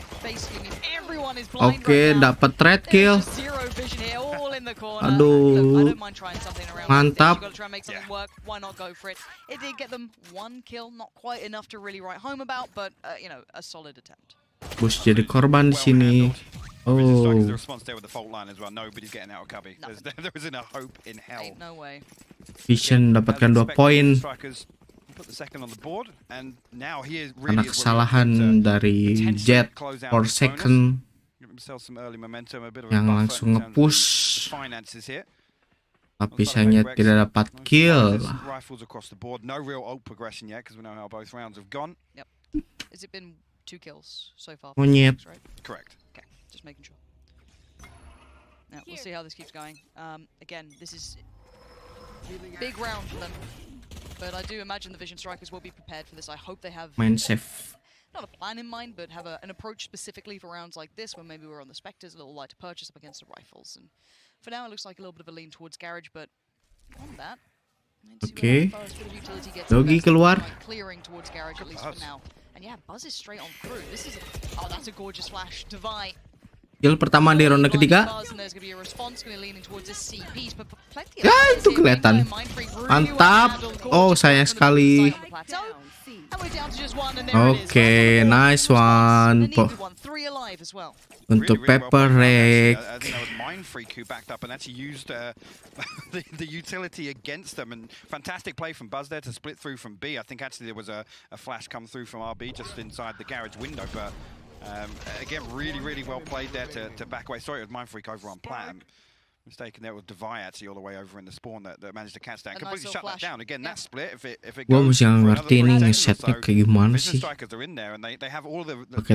Oke, dapat trade kill. Aduh. Mantap. Why not go for it? It did get them one kill, not quite enough to really write home about, but you know, a solid attempt. Bus jadi korban di sini. Oh. The response there with the fault line as well. Nobody's getting out of cubby. There isn't a hope in hell. Ain't no way. Vision dapatkan 2 poin. Put the second on the board, and now he is Karena kesalahan dari Jet for second yang langsung nge-push. Tapi sayangnya tidak dapat kill. Rifles across the board. No real ult progression yet because we know how both rounds have gone. Yep. Has it been 2 kills so far? Monyet. Right? Correct. Okay, just making sure. Now, we'll see how this keeps going. Again, this is a big round for them. But I do imagine the Vision Strikers will be prepared for this. I hope they have Main safe. Not a plan in mind, but have an approach specifically for rounds like this, when maybe we're on the Spectres, a little light to purchase up against the Rifles. And for now, it looks like a little bit of a lean towards Garage, but on that, Oke. Dogi keluar. Clearing towards Garage, at least for now. And yeah, Buzz is straight on through. This is that's a gorgeous flash. Divide. Kill pertama di ronde ketiga. Ya, itu kelihatan. Mantap. Oh, sayang sekali. Oke, nice one. Untuk Paper X. The utility against them, and fantastic play from Buzz there to split through from B. I think actually there was a flash come through from RB just inside the Garage window, but again, really well played there to back away. Sorry, it was Mindfreak over on Platinum. Mistaken there with Devi actually all the way over in the spawn that managed to catch that. Completely shut that down. Again, that split, if it Gua goes masih nggak ngerti ini ngesetnya kayak gimana sih. Pakai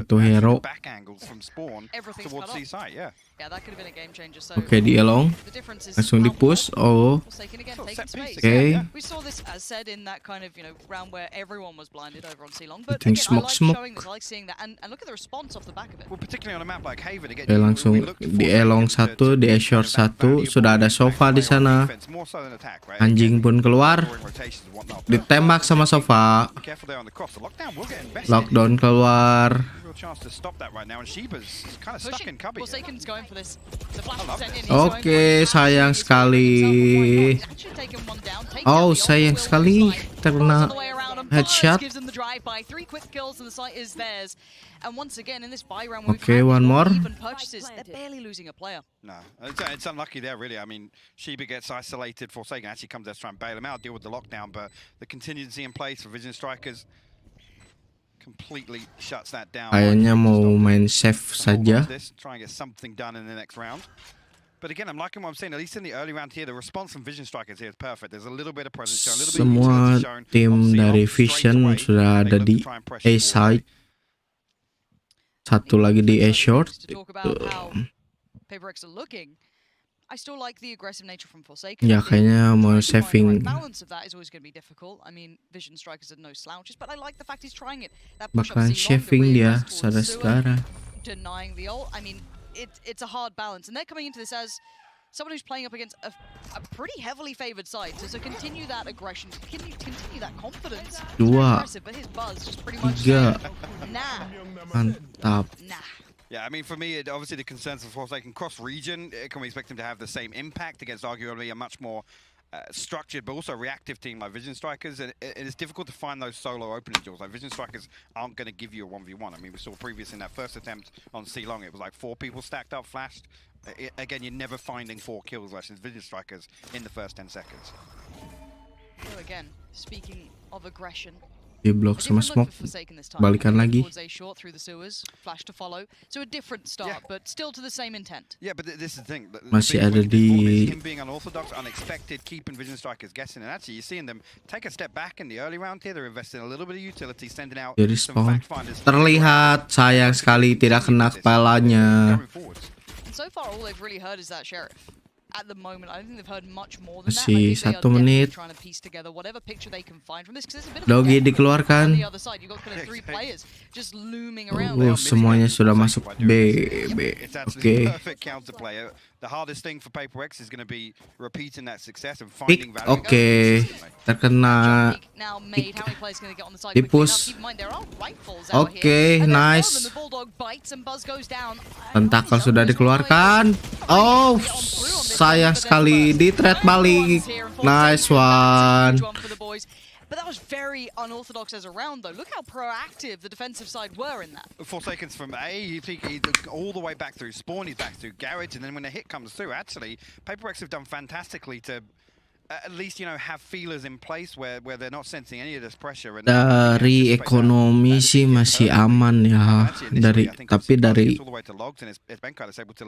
tuh hero. Oke, di elong. Langsung di push. Oh. Oke. Bikin smoke. Oke, langsung di elong 1, di Azure 1. Sudah ada Sofa di sana. Anjing pun keluar. Ditembak sama Sofa. Lockdown keluar. Oke, sayang sekali. Oh, sayang sekali. Terkena headshot. Okay, one more. No, it's unlucky there, really. I mean, Sheba gets isolated. Forsaken actually comes there to try and bail him out, deal with the lockdown, but the contingency in place for Vision Strikers completely shuts that down. Kayaknya mau main safe saja. Try and get something done in the next round. But again, I'm liking what I'm saying. At least in the early round here, the response from Vision Strikers here is perfect. There's a little bit of presence shown, a little bit of utility shown. Semua tim dari Vision sudah ada di A side. Satu lagi di A short. Paper X are looking. I still like the aggressive nature from Forsaken. Ya kayaknya mau saving. Balance of that is always going to be difficult. I mean, Vision Strikers are no slouches, but I like the fact he's trying it. That Bakalan saving dia, saudara-saudara. Denying the ult. I mean, it's a hard balance, and they're coming into this as someone who's playing up against a pretty heavily favored side. So continue that aggression, continue that confidence. Dua, But his buzz just pretty much tiga, nah. mantap. Nah. Yeah, I mean, for me, obviously the concerns of Forsaken cross-region, can we expect him to have the same impact against arguably a much more structured but also reactive team like Vision Strikers? And it's difficult to find those solo opening duels. Like Vision Strikers aren't going to give you a 1v1. I mean, we saw previous in that first attempt on C Long, it was like 4 people stacked up, flashed. Again, you're never finding 4 kills versus Vision Strikers in the first 10 seconds. So again, speaking of aggression, Di blok sama smoke, balikan lagi. Masih ada di dari spawn. Terlihat sayang sekali tidak kena kepalanya. At the moment, I don't think they've heard much more than that. Masih 1 menit. Dogi dikeluarkan. Semuanya sudah masuk B. Oke. Oke. Terkena di push. Oke, nice. Tentakel sudah dikeluarkan. Oh, sayang sekali di trade balik. Nice one. But that was very unorthodox as a round, though. Look how proactive the defensive side were in that. Forsaken's from A, he all the way back through spawn, he's back through garage, and then when the hit comes through, actually, Paper X have done fantastically to at least, you know, have feelers in place where they're not sensing any of this pressure. And dari ekonomi sih masih aman ya, tapi dari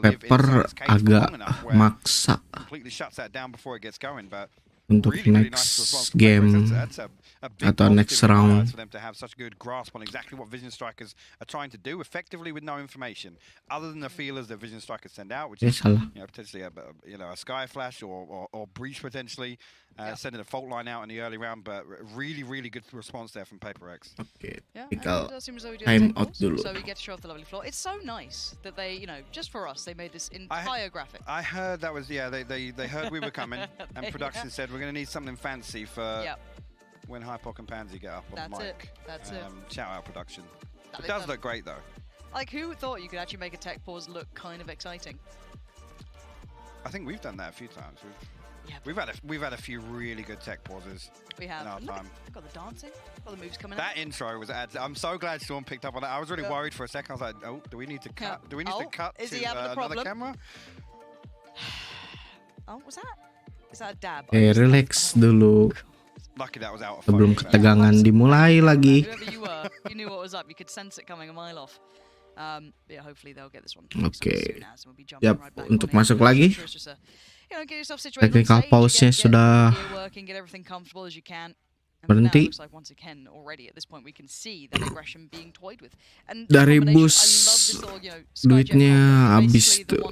Pepper agak maksa untuk next game atau next round. Sending a fault line out in the early round, but really good response there from Paper X. Okay, tinggal time out dulu. So we get to show off the lovely floor. It's so nice that they, you know, just for us, they made this entire graphic. I heard that was, yeah, they heard we were coming, and production said we're going to need something fancy for when Hypoc and Pansy get up on the mic. That's it. Shout out production. It does look great though. Like, who thought you could actually make a tech pause look kind of exciting? I think we've done that a few times. We've had a few really good tech pauses. We have. In our time. Got the dancing, got the moves coming. That intro was. I'm so glad Sean picked up on it. I was really worried for a second. I was like, oh, do we need to cut? Do we need to cut is to he having a another camera? Oh, was that? Is that a dab? Relax dulu. Lucky that was out of sebelum ketegangan dimulai lagi. Whoever you were, you knew what was up. You could sense it coming a mile off. Yeah, hopefully they'll get this one. Oke. Yap, untuk masuk lagi. Technical pause-nya sudah berhenti. Dari bus duitnya habis tuh.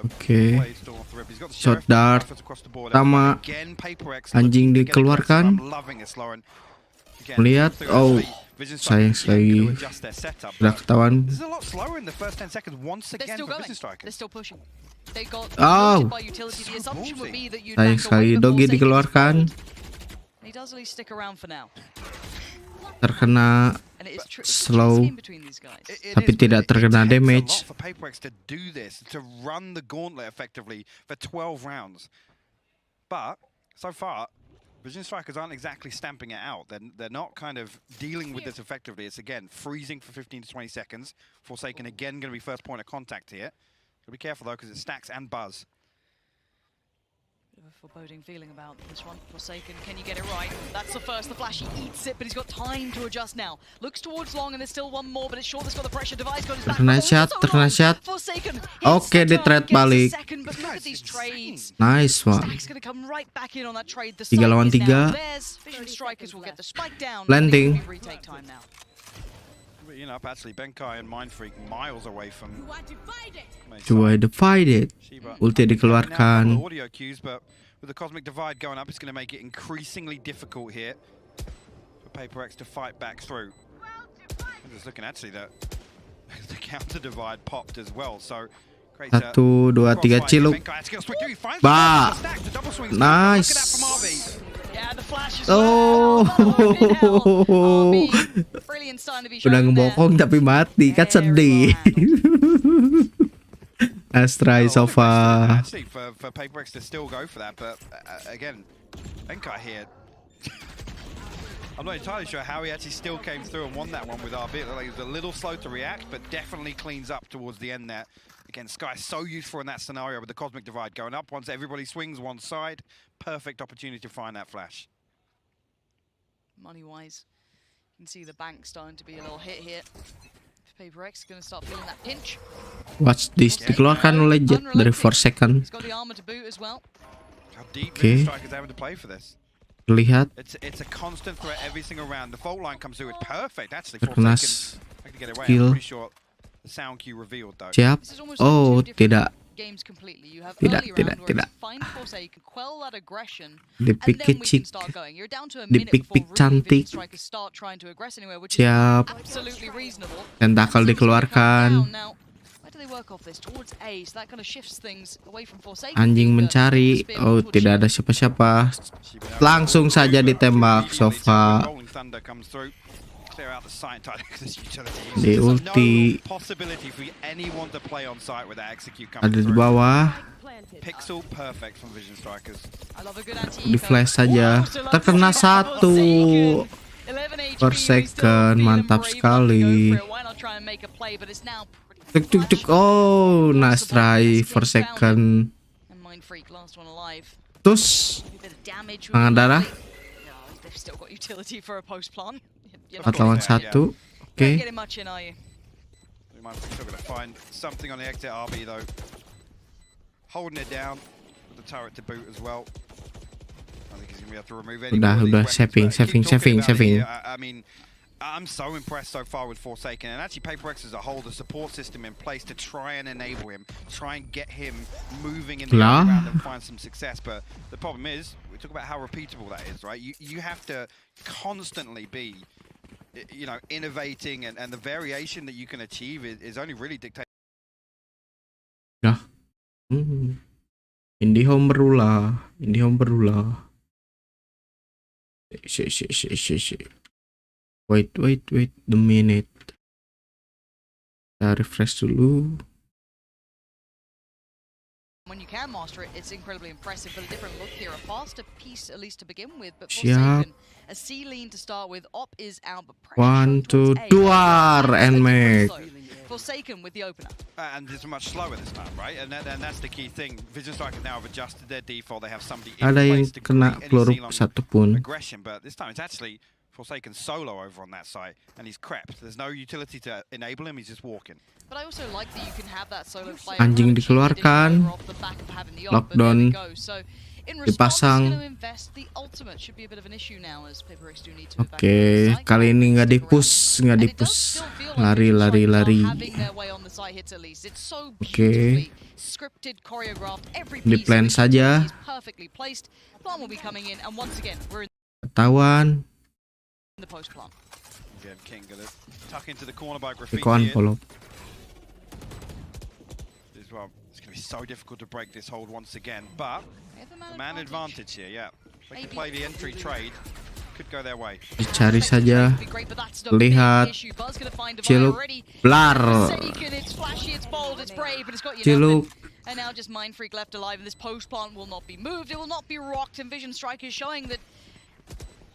Oke. Shot dart sama anjing dikeluarkan. Melihat, oh, sayang sekali sudah ketahuan. Oh, sayang sekali Dogi dikeluarkan. Terkena slow, tapi tidak terkena damage. Vision Strikers aren't exactly stamping it out. They're not kind of dealing with this effectively. It's again freezing for 15 to 20 seconds. Forsaken again going to be first point of contact here. Gotta be careful though because it stacks and buzz. Bit of a foreboding feeling about this one. Forsaken, can you get it right? That's the first. The flash, he eats it, but he's got time to adjust now. Looks towards long, and there's still one more, but it's short. That's got the pressure. Device got his back. Terkena shot. Forsaken. Oke, di trade balik. Second, but look at these trades. Nice one. Stack's gonna come right back in on that trade. The 3 lawan 3. Vision Strikers will get the spike down. Landing. Retake time now. You know, actually, Benkai and Mindfreak miles away from. Coba divided. Ulti dikeluarkan. Audio cues, but with the cosmic divide going up, it's going to make it increasingly difficult here for Paper X to fight back through. I'm just looking actually that the counter divide popped as well. So. 1, 2, 3 ciluk. Bah. Nice. Oh. Udah ngebokong tapi mati, kan sedih. Nice try so far. Actually, for Paper X to still go for that, but again, Benkai here. I'm not entirely sure how he actually still came through and won that one with RB. Like he was a little slow to react, but definitely cleans up towards the end there. Again, Sky so useful in that scenario with the cosmic divide going up. Once everybody swings one side, perfect opportunity to find that flash. Money-wise, you can see the bank starting to be a little hit here. Paper X is going to start feeling that pinch. Watch this, dikeluarkan oleh Jet dari 4 second. He's got the armor to boot as well. How deep Vision Strikers having to play for this? Lihat. It's a constant threat every single round. The fault line comes through. It's perfect actually. Terkena skill. The sound cue revealed though. Siap. Oh, tidak. Tidak. Dipikir cik. Dipik cantik. Siap. Tentakel dikeluarkan. Anjing mencari. Oh, tidak ada siapa-siapa. Langsung saja ditembak Sofa. Di ulti. Ada di bawah. Di flash saja. Terkena 1 per second. Mantap sekali. Cuk. Oh, nice try per second. Terus tangan darah. 4 lawan 1. Oke. Udah saving. I'm so impressed so far with Forsaken, and actually Paper X as a whole, the support system in place to try and enable him, try and get him moving in the round and find some success. But the problem is, we talk about how repeatable that is, right? You have to constantly be, you know, innovating, and the variation that you can achieve is only really dictated. Ya. IndiHome berulah. Wait the minute. Kita refresh dulu. When you can master it, it's incredibly impressive. But a different look here, a faster piece at least to begin with. But Forsaken, a C lean to start with. Op is out, but pressure. 1, 2, 2 and make. Forsaken with the opener. And it's much slower this time, right? And that's the key thing. Vision Strikers now have adjusted their default. They have somebody in Ada yang place to kena create peluru any satu pun. aggression. But this time it's actually Forsaken solo over on that side, and he's crept. There's no utility to enable him. He's just walking. But I also like that you can have that solo player. Anjing dikeluarkan. Lockdown dipasang. Oke, kali ini nggak dipus. Lari. Oke. Di plan saja. Ketahuan. Ikoan follow. Well, it's going to be so difficult to break this hold once again, but the man advantage here, yeah. They can play the entry trade, could go their way. Dicari saja. Lihat. Ciluk. Blar. Ciluk. And now just Mindfreak left alive, and this post plant will not be moved, it will not be rocked, and Vision Strike is showing that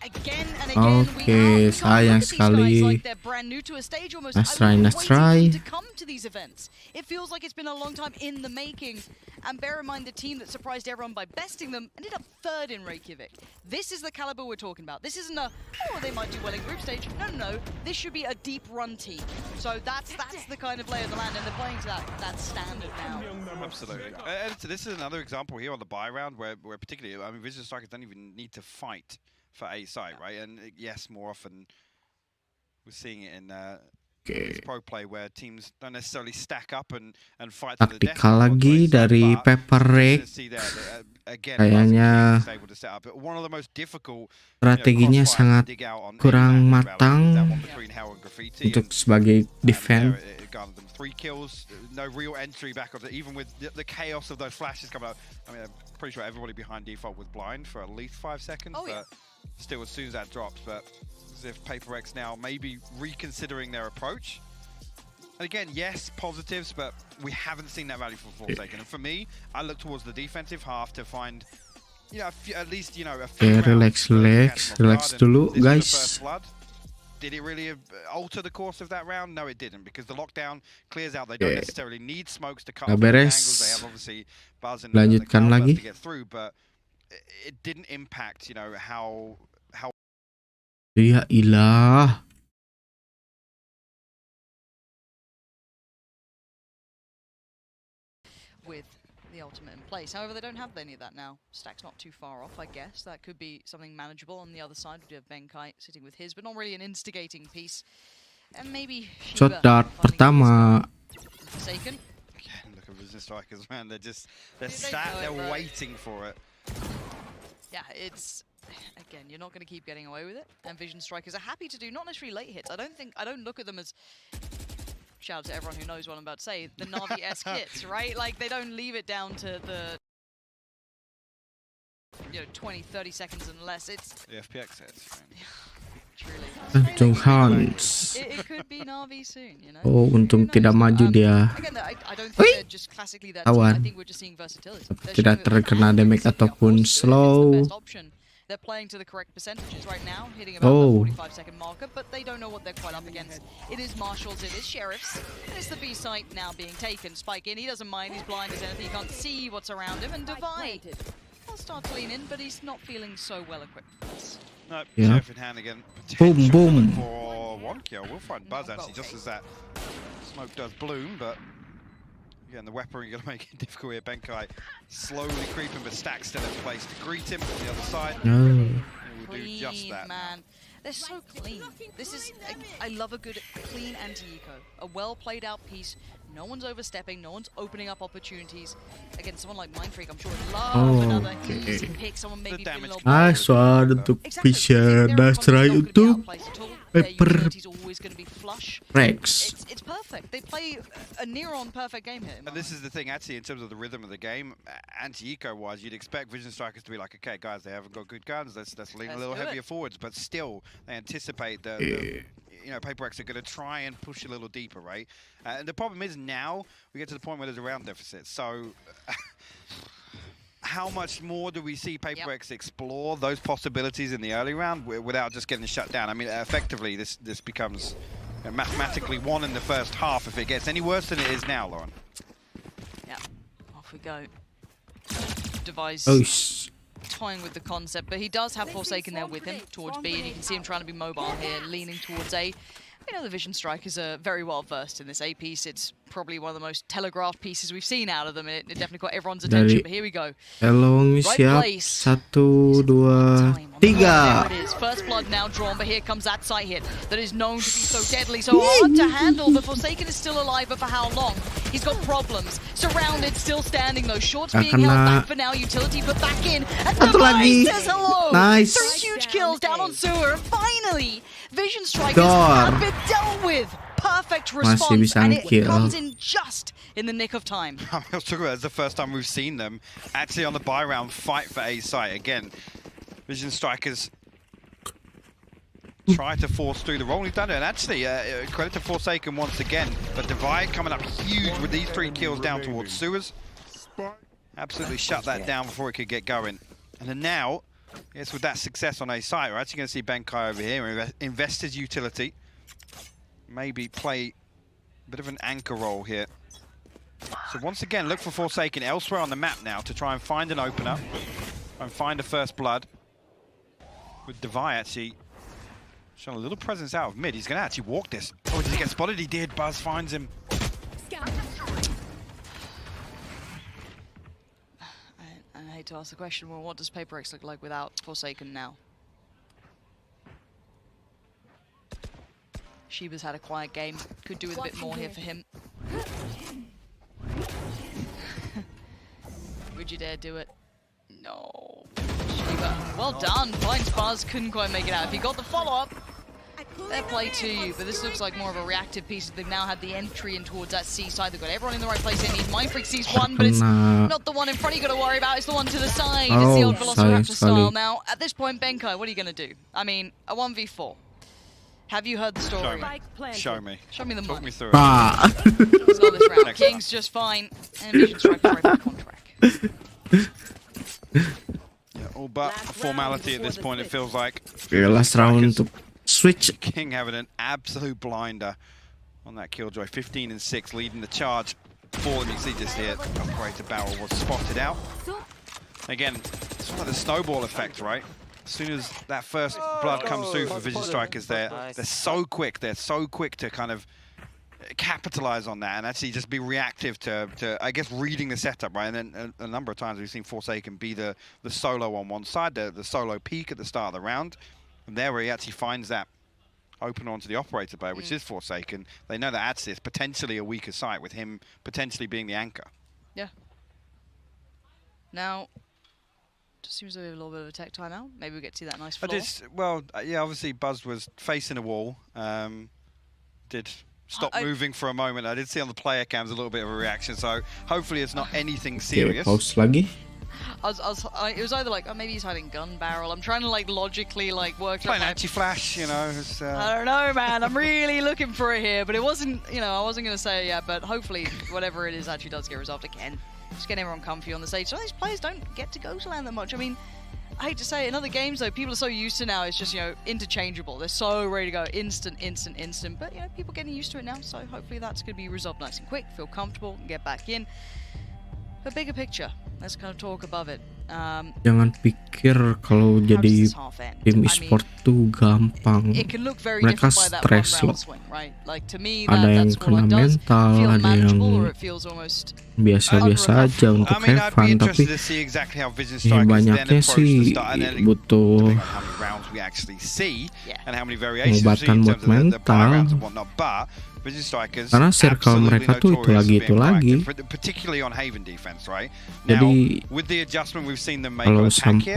again and again, Oke, sayang sekali. Nice try. to come to these events. It feels like it's been a long time in the making, And bear in mind, the team that surprised everyone by besting them ended up third in Reykjavik. This is the caliber we're talking about. This isn't a, oh, they might do well in group stage. No, no, no. This should be a deep run team. So that's the kind of lay of the land, and they're playing to that standard now. Absolutely. And this is another example here on the buy round where particularly, I mean, Vision Strikers don't even need to fight for A site, right? And yes, more often we're seeing it in this pro play where teams don't necessarily stack up and fight for the death. Taktikal lagi dari Paper Rake. Kayaknya strateginya sangat kurang matang untuk sebagai defense. Garnered them 3 kills, no real entry back of it, even with the chaos of those flashes coming out. I mean, I'm pretty sure everybody behind default was blind for at least 5 seconds, but still, as soon as that drops, but as if Paper X now maybe reconsidering their approach. And again, yes, positives, but we haven't seen that value from Forsaken. And for me, I look towards the defensive half to find, you know, at least, you know, a few relax dulu, guys. Did it really alter the course of that round? No, it didn't, because the lockdown clears out. They don't necessarily need smokes to cut off the angles. They have obviously Buzz and Lanjutkan lagi. to get through, but it didn't impact, you know, how. Ya ilah. With the ultimate in place. However, they don't have any of that now. Stack's not too far off, I guess. That could be something manageable. On the other side, we do have Benkai sitting with his, but not really an instigating piece. And maybe Shot dart pertama. Forsaken. Again, look at Vision Strikers, man. They're sat there waiting for it. Yeah, it's again, you're not going to keep getting away with it. And Vision Strikers are happy to do not necessarily late hits. I don't look at them as, shout out to everyone who knows what I'm about to say, the Na'Vi-esque hits, right? Like, they don't leave it down to the, you know, 20, 30 seconds and less. It's the FPX hits. Untung Hans. It could be Na'Vi soon, you know. Oh, untung tidak maju dia. Again, I don't think they're just classically that team. I think we're just seeing versatility. Tidak terkena damage ataupun slow. They're playing to the correct percentages right now, hitting about the 45-second marker, but they don't know what they're quite up against. It is Marshals, it is Sheriffs, and it's the B site now being taken. Spike in, he doesn't mind, he's blind as anything, he can't see what's around him, and Divide will start to lean in, but he's not feeling so well equipped for this. No, Sheriff in hand again. Boom, boom. For 1 kill, we'll find Buzz actually, just as that smoke does bloom, but again, the weaponry going to make it difficult here. Benkai slowly creeping, but Stack still in place to greet him from the other side. No. We'll do just that. Man. They're so clean. This is, I love a good, clean anti-eco. A well-played out piece. No one's overstepping, no one's opening up opportunities. Again, someone like Mindfreak, I'm sure would love another easy pick. Someone maybe a little nice one untuk bisa dasrai untuk Paper Rex. It's perfect. They play a near-on perfect game here. And this is the thing, actually, in terms of the rhythm of the game, anti-eco-wise, you'd expect Vision Strikers to be like, okay, guys, they haven't got good guns, let's lean a little heavier forwards, but still, they anticipate the you know, Paper X are going to try and push a little deeper, right? And the problem is now we get to the point where there's a round deficit. So how much more do we see Paper X explore those possibilities in the early round without just getting shut down? I mean, effectively, this becomes mathematically won in the first half if it gets any worse than it is now, Lauren. Yeah, off we go. Device. Toying with the concept, but he does have Forsaken there with him towards B, and you can see him trying to be mobile here, leaning towards A. You know, the Vision Strikers are very well versed in this A piece. It's probably one of the most telegraphed pieces we've seen out of them, and it definitely got everyone's attention. But here we go. Hello, siap. 1, 2, 3. There it is. First blood now drawn, but here comes that sight hit that is known to be so deadly, so hard to handle. But Forsaken is still alive, but for how long? He's got problems. Surrounded, still standing though. Shorts being held back for now. Utility put back in. And Device says hello. Nice. 3 huge kills down on Sewer. And finally, Vision Strikers have been dealt with. Perfect response, and it comes in just in the nick of time. I was talking about it's the first time we've seen them actually on the buy round fight for A site. Again, Vision Strikers try to force through the role. We've done it, and actually, credit to Forsaken once again. But Divide coming up huge with these 3 kills down towards Sewers. Absolutely shut that down before it could get going. And then now, yes, with that success on A site, we're actually going to see Benkai over here invest his utility. Maybe play a bit of an anchor role here. So once again, look for Forsaken elsewhere on the map now to try and find an opener and find a first blood. With Devi actually showing a little presence out of mid. He's going to actually walk this. Oh, did he get spotted? He did. Buzz finds him. I hate to ask the question, well, what does Paper X look like without Forsaken now? Sheba's had a quiet game. Could do with a bit more here for him. Would you dare do it? No. Sheba, well done. Finds Buzz, couldn't quite make it out. If he got the follow-up, fair play to you. But this looks like more of a reactive piece. They've now had the entry in towards that C side. They've got everyone in the right place. They need Mindfreak sees one, but it's not the one in front you got to worry about. It's the one to the side. It's the old Velociraptor style. Now, at this point, Benkai, what are you going to do? I mean, a 1v4. Have you heard the story? Show me. Show me the money. Talk me through it. It's not this round. King's just fine. And Vision Striker right back on track. Yeah, all but formality at this point, it feels like. Last round to switch. King having an absolute blinder on that Killjoy. 15 and 6 leading the charge for them. You see just here, Operator Barrel was spotted out. Again, it's sort of the snowball effect, right? As soon as that first blood comes through for Vision Strikers, they're so quick. They're so quick to kind of capitalize on that and actually just be reactive to I guess, reading the setup, right? And then a number of times we've seen Forsaken be the solo on one side, the solo peak at the start of the round. And there where he actually finds that open onto the Operator Bay, which is Forsaken. They know that adds this potentially a weaker site with him potentially being the anchor. Yeah. Now, just seems to be a little bit of a tech timeout. Maybe we get to see that nice floor. Well, yeah, obviously Buzz was facing a wall. Did stop moving for a moment. I did see on the player cams a little bit of a reaction, so hopefully it's not anything serious. Pause lagi. It was either like, oh, maybe he's hiding gun barrel. I'm trying to like logically like work out. Playing anti-flash, you know. I don't know, man. I'm really looking for it here, but it wasn't. You know, I wasn't gonna say it yet, but hopefully whatever it is actually does get resolved again. Just getting everyone comfy on the stage. Some of these players don't get to go to LAN that much. I mean, I hate to say it, in other games though, people are so used to now, it's just, you know, interchangeable. They're so ready to go, instant. But, you know, people getting used to it now, so hopefully that's going to be resolved nice and quick, feel comfortable, and get back in. But bigger picture, let's kind of talk above it. Jangan pikir kalau jadi tim e-sport tuh gampang. Mereka stres loh. Ada yang kena mental, ada yang biasa-biasa aja untuk have fun, tapi ya banyaknya sih butuh pengobatan buat mental. Karena circle mereka tuh itu lagi. Jadi kalau sampai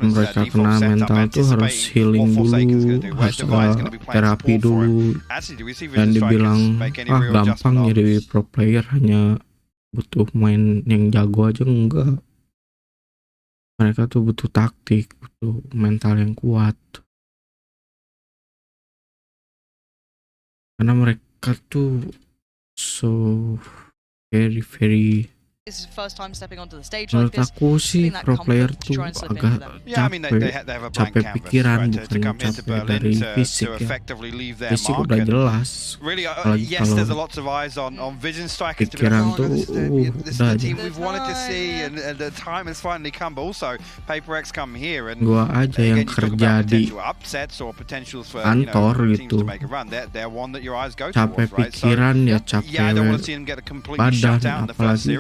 mereka kena mental tuh harus healing dulu, harus terapi dulu, dan dibilang gampang jadi pro player hanya butuh main yang jago aja, enggak. Mereka tuh butuh taktik, butuh mental yang kuat. Karena mereka tuh so very menurut aku sih pro player tuh agak capek pikiran, bukan capek dari fisik ya. Fisik udah jelas, apalagi kalau pikiran tuh udah aja. Gua aja yang kerja di kantor gitu, capek pikiran ya, capek badan, apalagi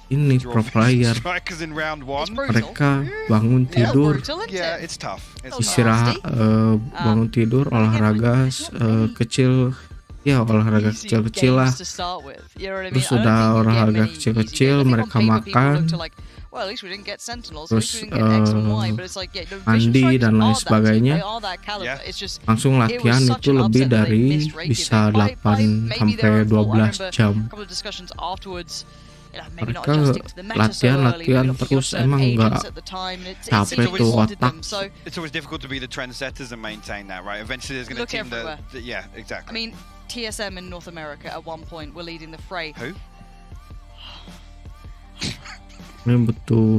ini pro player. Mereka bangun tidur, istirahat, bangun tidur, olahraga kecil, ya olahraga kecil-kecil lah. Terus udah olahraga kecil-kecil, mereka makan, terus mandi dan lain sebagainya. Langsung latihan itu lebih dari bisa 8 sampai 12 jam. Mereka latihan terus, emang nggak capek tuh otak. It's always difficult to be the trendsetters and maintain that, right? Eventually there's going to team that, yeah, exactly. I mean, TSM in North America at one point were leading the fray. Who? Ini butuh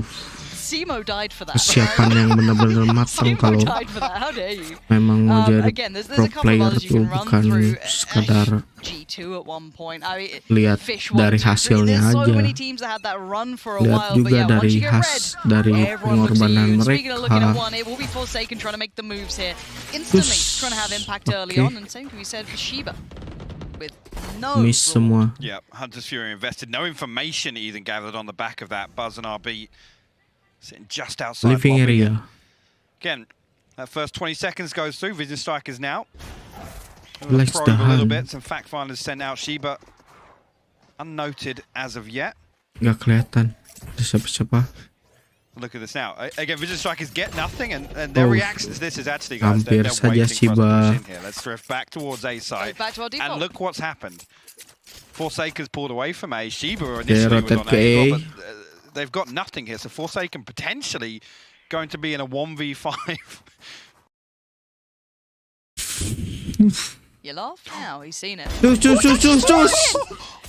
Simo died for that. Kesiapan yang benar-benar matang kalau died for that. How dare you? memang mau jadi Again, there's pro a couple of player others you tuh can run bukan through. sekadar G2 at one point. I mean, lihat Fish dari 1, 2, 3. hasilnya There's so aja. many teams that had that run for a Lihat while, but juga yeah, once dari you get red, dari everyone looks at pengorbanan you. Speaking of looking at mereka. one, it will be Forsaken trying to make the moves here. Instantly trying to have impact early on, and same can be said for Shiba. With no Miss semua. Yeah, Hunter's Fury invested. No information even gathered on the back of that. Buzz and RB sitting just outside Living lobby. area. Again, that first 20 seconds goes through. Vision Strikers now. Let's Probe a little tahan. bit. Some fact finders sent out. Shiba unnoted as of yet. Gak kelihatan. Ada siapa-siapa. Look at this now. Again, Vision Strikers get nothing, and their reactions to this is actually, guys, Hampir they're saja waiting for us to Shiba. push in here. Let's drift back towards A side. Back to our default. And look what's happened. Forsaken's pulled away from A. Shiba They initially was rotate on ke A, A. but they've got nothing here. So Forsaken potentially going to be in a 1v5. You laugh now, he's seen it.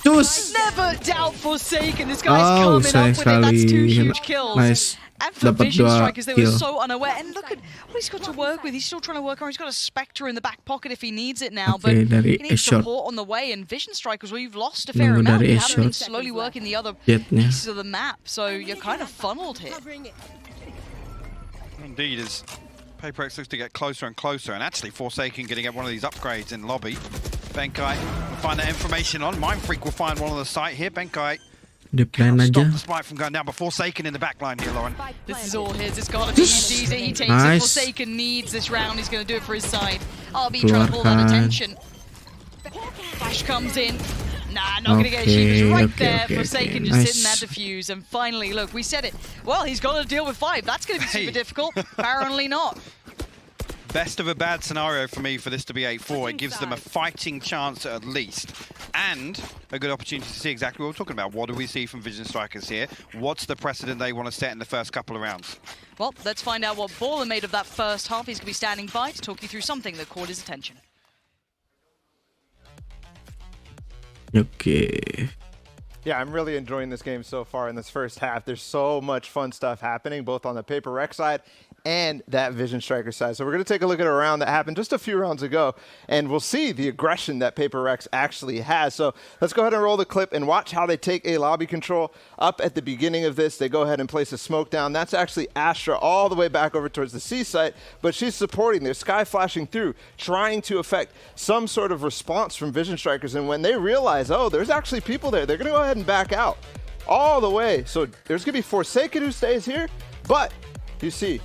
Cus. Never doubt Forsaken. This guy's Oh, coming sayang up with it. That's 2 sekali. huge kills. Nice. And for Dapat Vision 2 Strikers, they were kill. so unaware. And look at what he's got to work with. He's still trying to work around. He's got a Spectre in the back pocket if he needs it now. But Okay, dari he needs A-shot. support on the way. And Vision Strikers, well, you've lost a fair Nunggu amount. dari You haven't been A-shot. slowly working the other Jetnya. pieces of the map. So you're kind of funneled here. Indeed, as PaperX looks to get closer and closer, and actually Forsaken going to get one of these upgrades in lobby. Benkai will find that information on. Mindfreak will find one on the site here. Benkai Di plan stop aja. the spike from going down, but Forsaken in the back line here, Lauren. This is all his. It's gotta be. He sees it. He takes it. Nice. Forsaken needs this round. He's gonna do it for his side. RB trying to pull that Keluarkan. attention. Flash comes in. Nah, not gonna get it. She was right there. Forsaken just sitting there defuse. And finally, look, we said it. Well, he's got to deal with 5. That's gonna be super difficult. Apparently not. Best of a bad scenario for me for this to be 8-4. It gives them a fighting chance at least. And a good opportunity to see exactly what we're talking about. What do we see from Vision Strikers here? What's the precedent they want to set in the first couple of rounds? Well, let's find out what Baller made of that first half. He's gonna be standing by to talk you through something that caught his attention. Okay. Yeah, I'm really enjoying this game so far in this first half. There's so much fun stuff happening, both on the Paper Rec side and that Vision Striker side. So we're going to take a look at a round that happened just a few rounds ago, and we'll see the aggression that Paper Rex actually has. So let's go ahead and roll the clip and watch how they take a lobby control up at the beginning of this. They go ahead and place a smoke down. That's actually Astra all the way back over towards the C site, but she's supporting. There's Sky flashing through, trying to affect some sort of response from Vision Strikers. And when they realize, oh, there's actually people there, they're going to go ahead and back out all the way. So there's going to be Forsaken who stays here, but you see,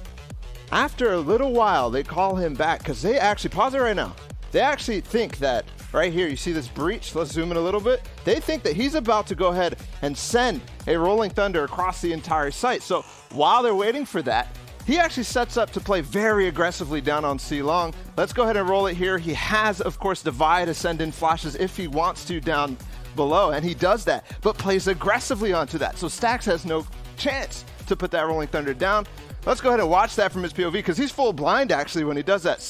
after a little while, they call him back because they actually, pause it right now. They actually think that right here, you see this breach? Let's zoom in a little bit. They think that he's about to go ahead and send a Rolling Thunder across the entire site. So while they're waiting for that, he actually sets up to play very aggressively down on C long. Let's go ahead and roll it here. He has, of course, Divide to send in flashes if he wants to down below, and he does that, but plays aggressively onto that. So Stax has no chance to put that Rolling Thunder down. Let's go ahead and watch that from his POV because he's full blind actually when he does that.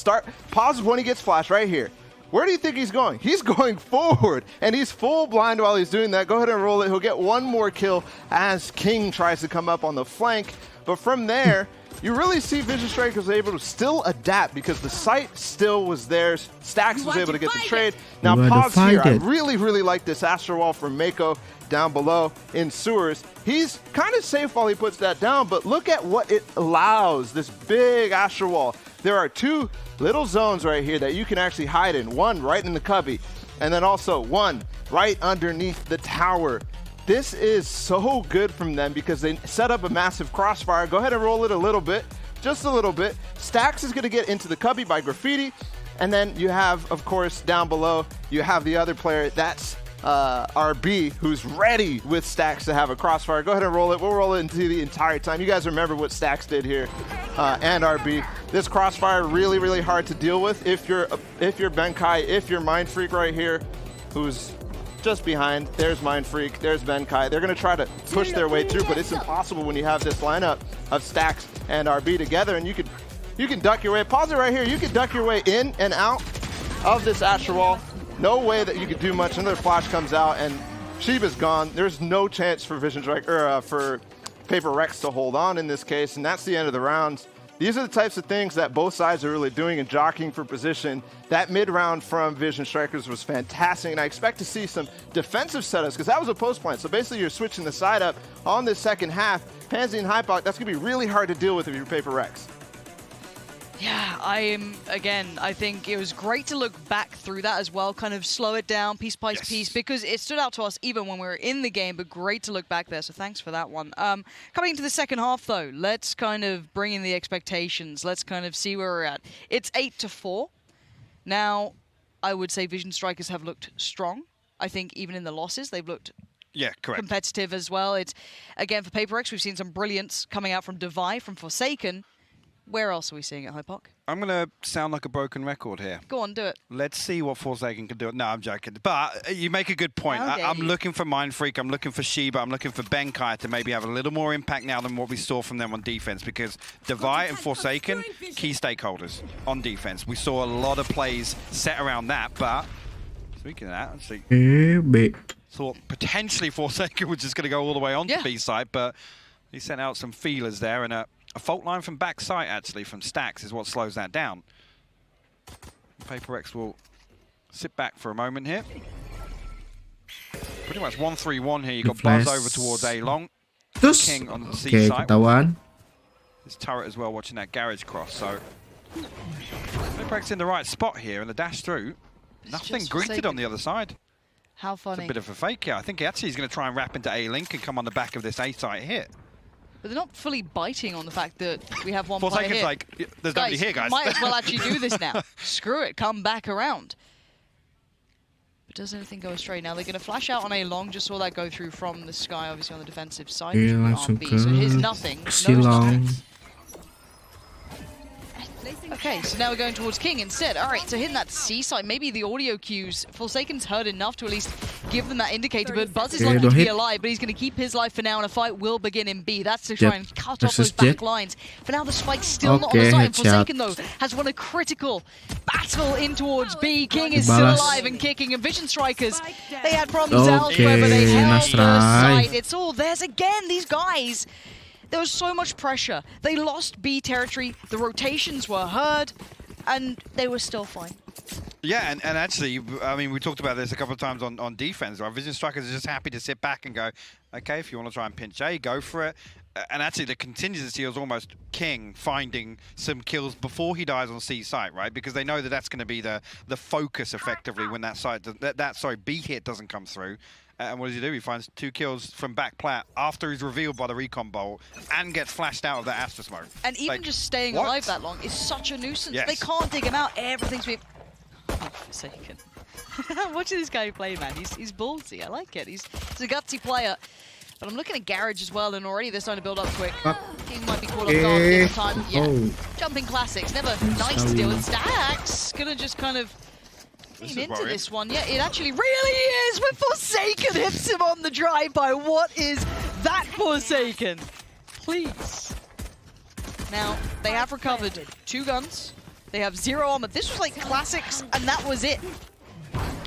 Pause when he gets flashed right here. Where do you think he's going? He's going forward, and he's full blind while he's doing that. Go ahead and roll it. He'll get one more kill as King tries to come up on the flank. But from there, you really see Vision Strikers able to still adapt because the site still was there. Stax was able to get the trade. Now pause here. I really, really like this Astro Wall from Mako down below in sewers. He's kind of safe while he puts that down, but look at what it allows, this big Astro Wall. There are 2 little zones right here that you can actually hide in. One right in the cubby, and then also one right underneath the tower. This is so good from them because they set up a massive crossfire. Go ahead and roll it a little bit, just a little bit. Stax is going to get into the cubby by Graffiti, and then you have, of course, down below, you have the other player. That's RB, who's ready with Stax to have a crossfire. Go ahead and roll it. We'll roll it into the entire time. You guys remember what Stax did here, and RB. This crossfire really, really hard to deal with if you're Benkai, if you're Mindfreak right here, who's just behind. There's Mindfreak, there's Benkai. They're going to try to push their way through, but it's impossible when you have this lineup of Stax and RB together, and you can duck your way. Pause it right here. You can duck your way in and out of this Astro Wall. No way that you could do much. Another flash comes out, and Shiba's gone. There's no chance for Vision Strike or for Paper Rex to hold on in this case, and that's the end of the round. These are the types of things that both sides are really doing and jockeying for position. That mid-round from Vision Strikers was fantastic, and I expect to see some defensive setups, because that was a post plant. So basically you're switching the side up on this second half. Pansy and Hypoc, that's going to be really hard to deal with if you're Paper Rex. Yeah, I think it was great to look back through that as well, kind of slow it down piece by piece, because it stood out to us even when we were in the game, but great to look back there, so thanks for that one. Coming into the second half though, let's kind of bring in the expectations. Let's kind of see where we're at. It's 8-4. Now, I would say Vision Strikers have looked strong. I think even in the losses, they've looked competitive as well. It's, again, for Paper Rex, we've seen some brilliance coming out from Divide, from Forsaken. Where else are we seeing it, Hypoc? I'm going to sound like a broken record here. Go on, do it. Let's see what Forsaken can do. No, I'm joking. But you make a good point. I'm looking for Mind Freak, I'm looking for Shiba, I'm looking for Benkai to maybe have a little more impact now than what we saw from them on defense, because Divide and Forsaken, key stakeholders on defense. We saw a lot of plays set around that, but speaking of that, actually, thought potentially Forsaken was just going to go all the way on to B side, but he sent out some feelers there, and a fault line from backside, actually, from Stacks is what slows that down. Paper Rex will sit back for a moment here. Pretty much 1-3-1 here. You got Buzz over towards A long. King on the C side. His turret as well, watching that garage cross. So Paper Rex in the right spot here, and the dash through. Nothing greeted on the other side. How funny. It's a bit of a fake here. I think actually he's going to try and wrap into A link and come on the back of this A site hit. But they're not fully biting on the fact that we have one player Forsaken's here. like, there's nobody here, guys. Might as well actually do this now. Screw it, come back around. But does anything go astray? Now they're going to flash out on A long. Just saw that go through from the sky, obviously on the defensive side. Langsung ke so here's nothing. Silong. Okay, so now we're going towards King instead. All right, so hitting that C side, maybe the audio cues. Forsaken's heard enough to at least give them that indicator, but Buzz is lucky to be alive, but he's going to keep his life for now, and a fight will begin in B. That's to try and cut off those back lines. For now, the spike's still not on the side. Forsaken, though, has won a critical battle in towards B. King is still alive and kicking, and Vision Strikers, they had problems elsewhere, but they held the side. It's all theirs again, these guys. There was so much pressure. They lost B territory, the rotations were heard, and they were still fine. Yeah, and actually, I mean, we talked about this a couple of times on defense, right? Vision Strikers are just happy to sit back and go, okay, if you want to try and pinch A, go for it. And actually, the contingency was almost King finding some kills before he dies on C site, right? Because they know that that's going to be the focus, effectively, when that site, B hit doesn't come through. And what does he do? He finds 2 kills from back plat after he's revealed by the recon bolt and gets flashed out of that Astra smoke. And even just staying alive that long is such a nuisance. They can't dig him out. Everything's being... Oh, Forsaken. Watching this guy play, man. He's ballsy. I like it. He's a gutsy player. But I'm looking at Garage as well, and already they're starting to build up quick. King might be caught off guard this time. Yeah. Jumping classics. Never nice to deal with. Stacks gonna just kind of into this one. Yeah, it actually really is when Forsaken hits him on the drive-by. What is that, Forsaken? Please. Now, they have recovered 2 guns. They have 0 armor. This was like classics, and that was it.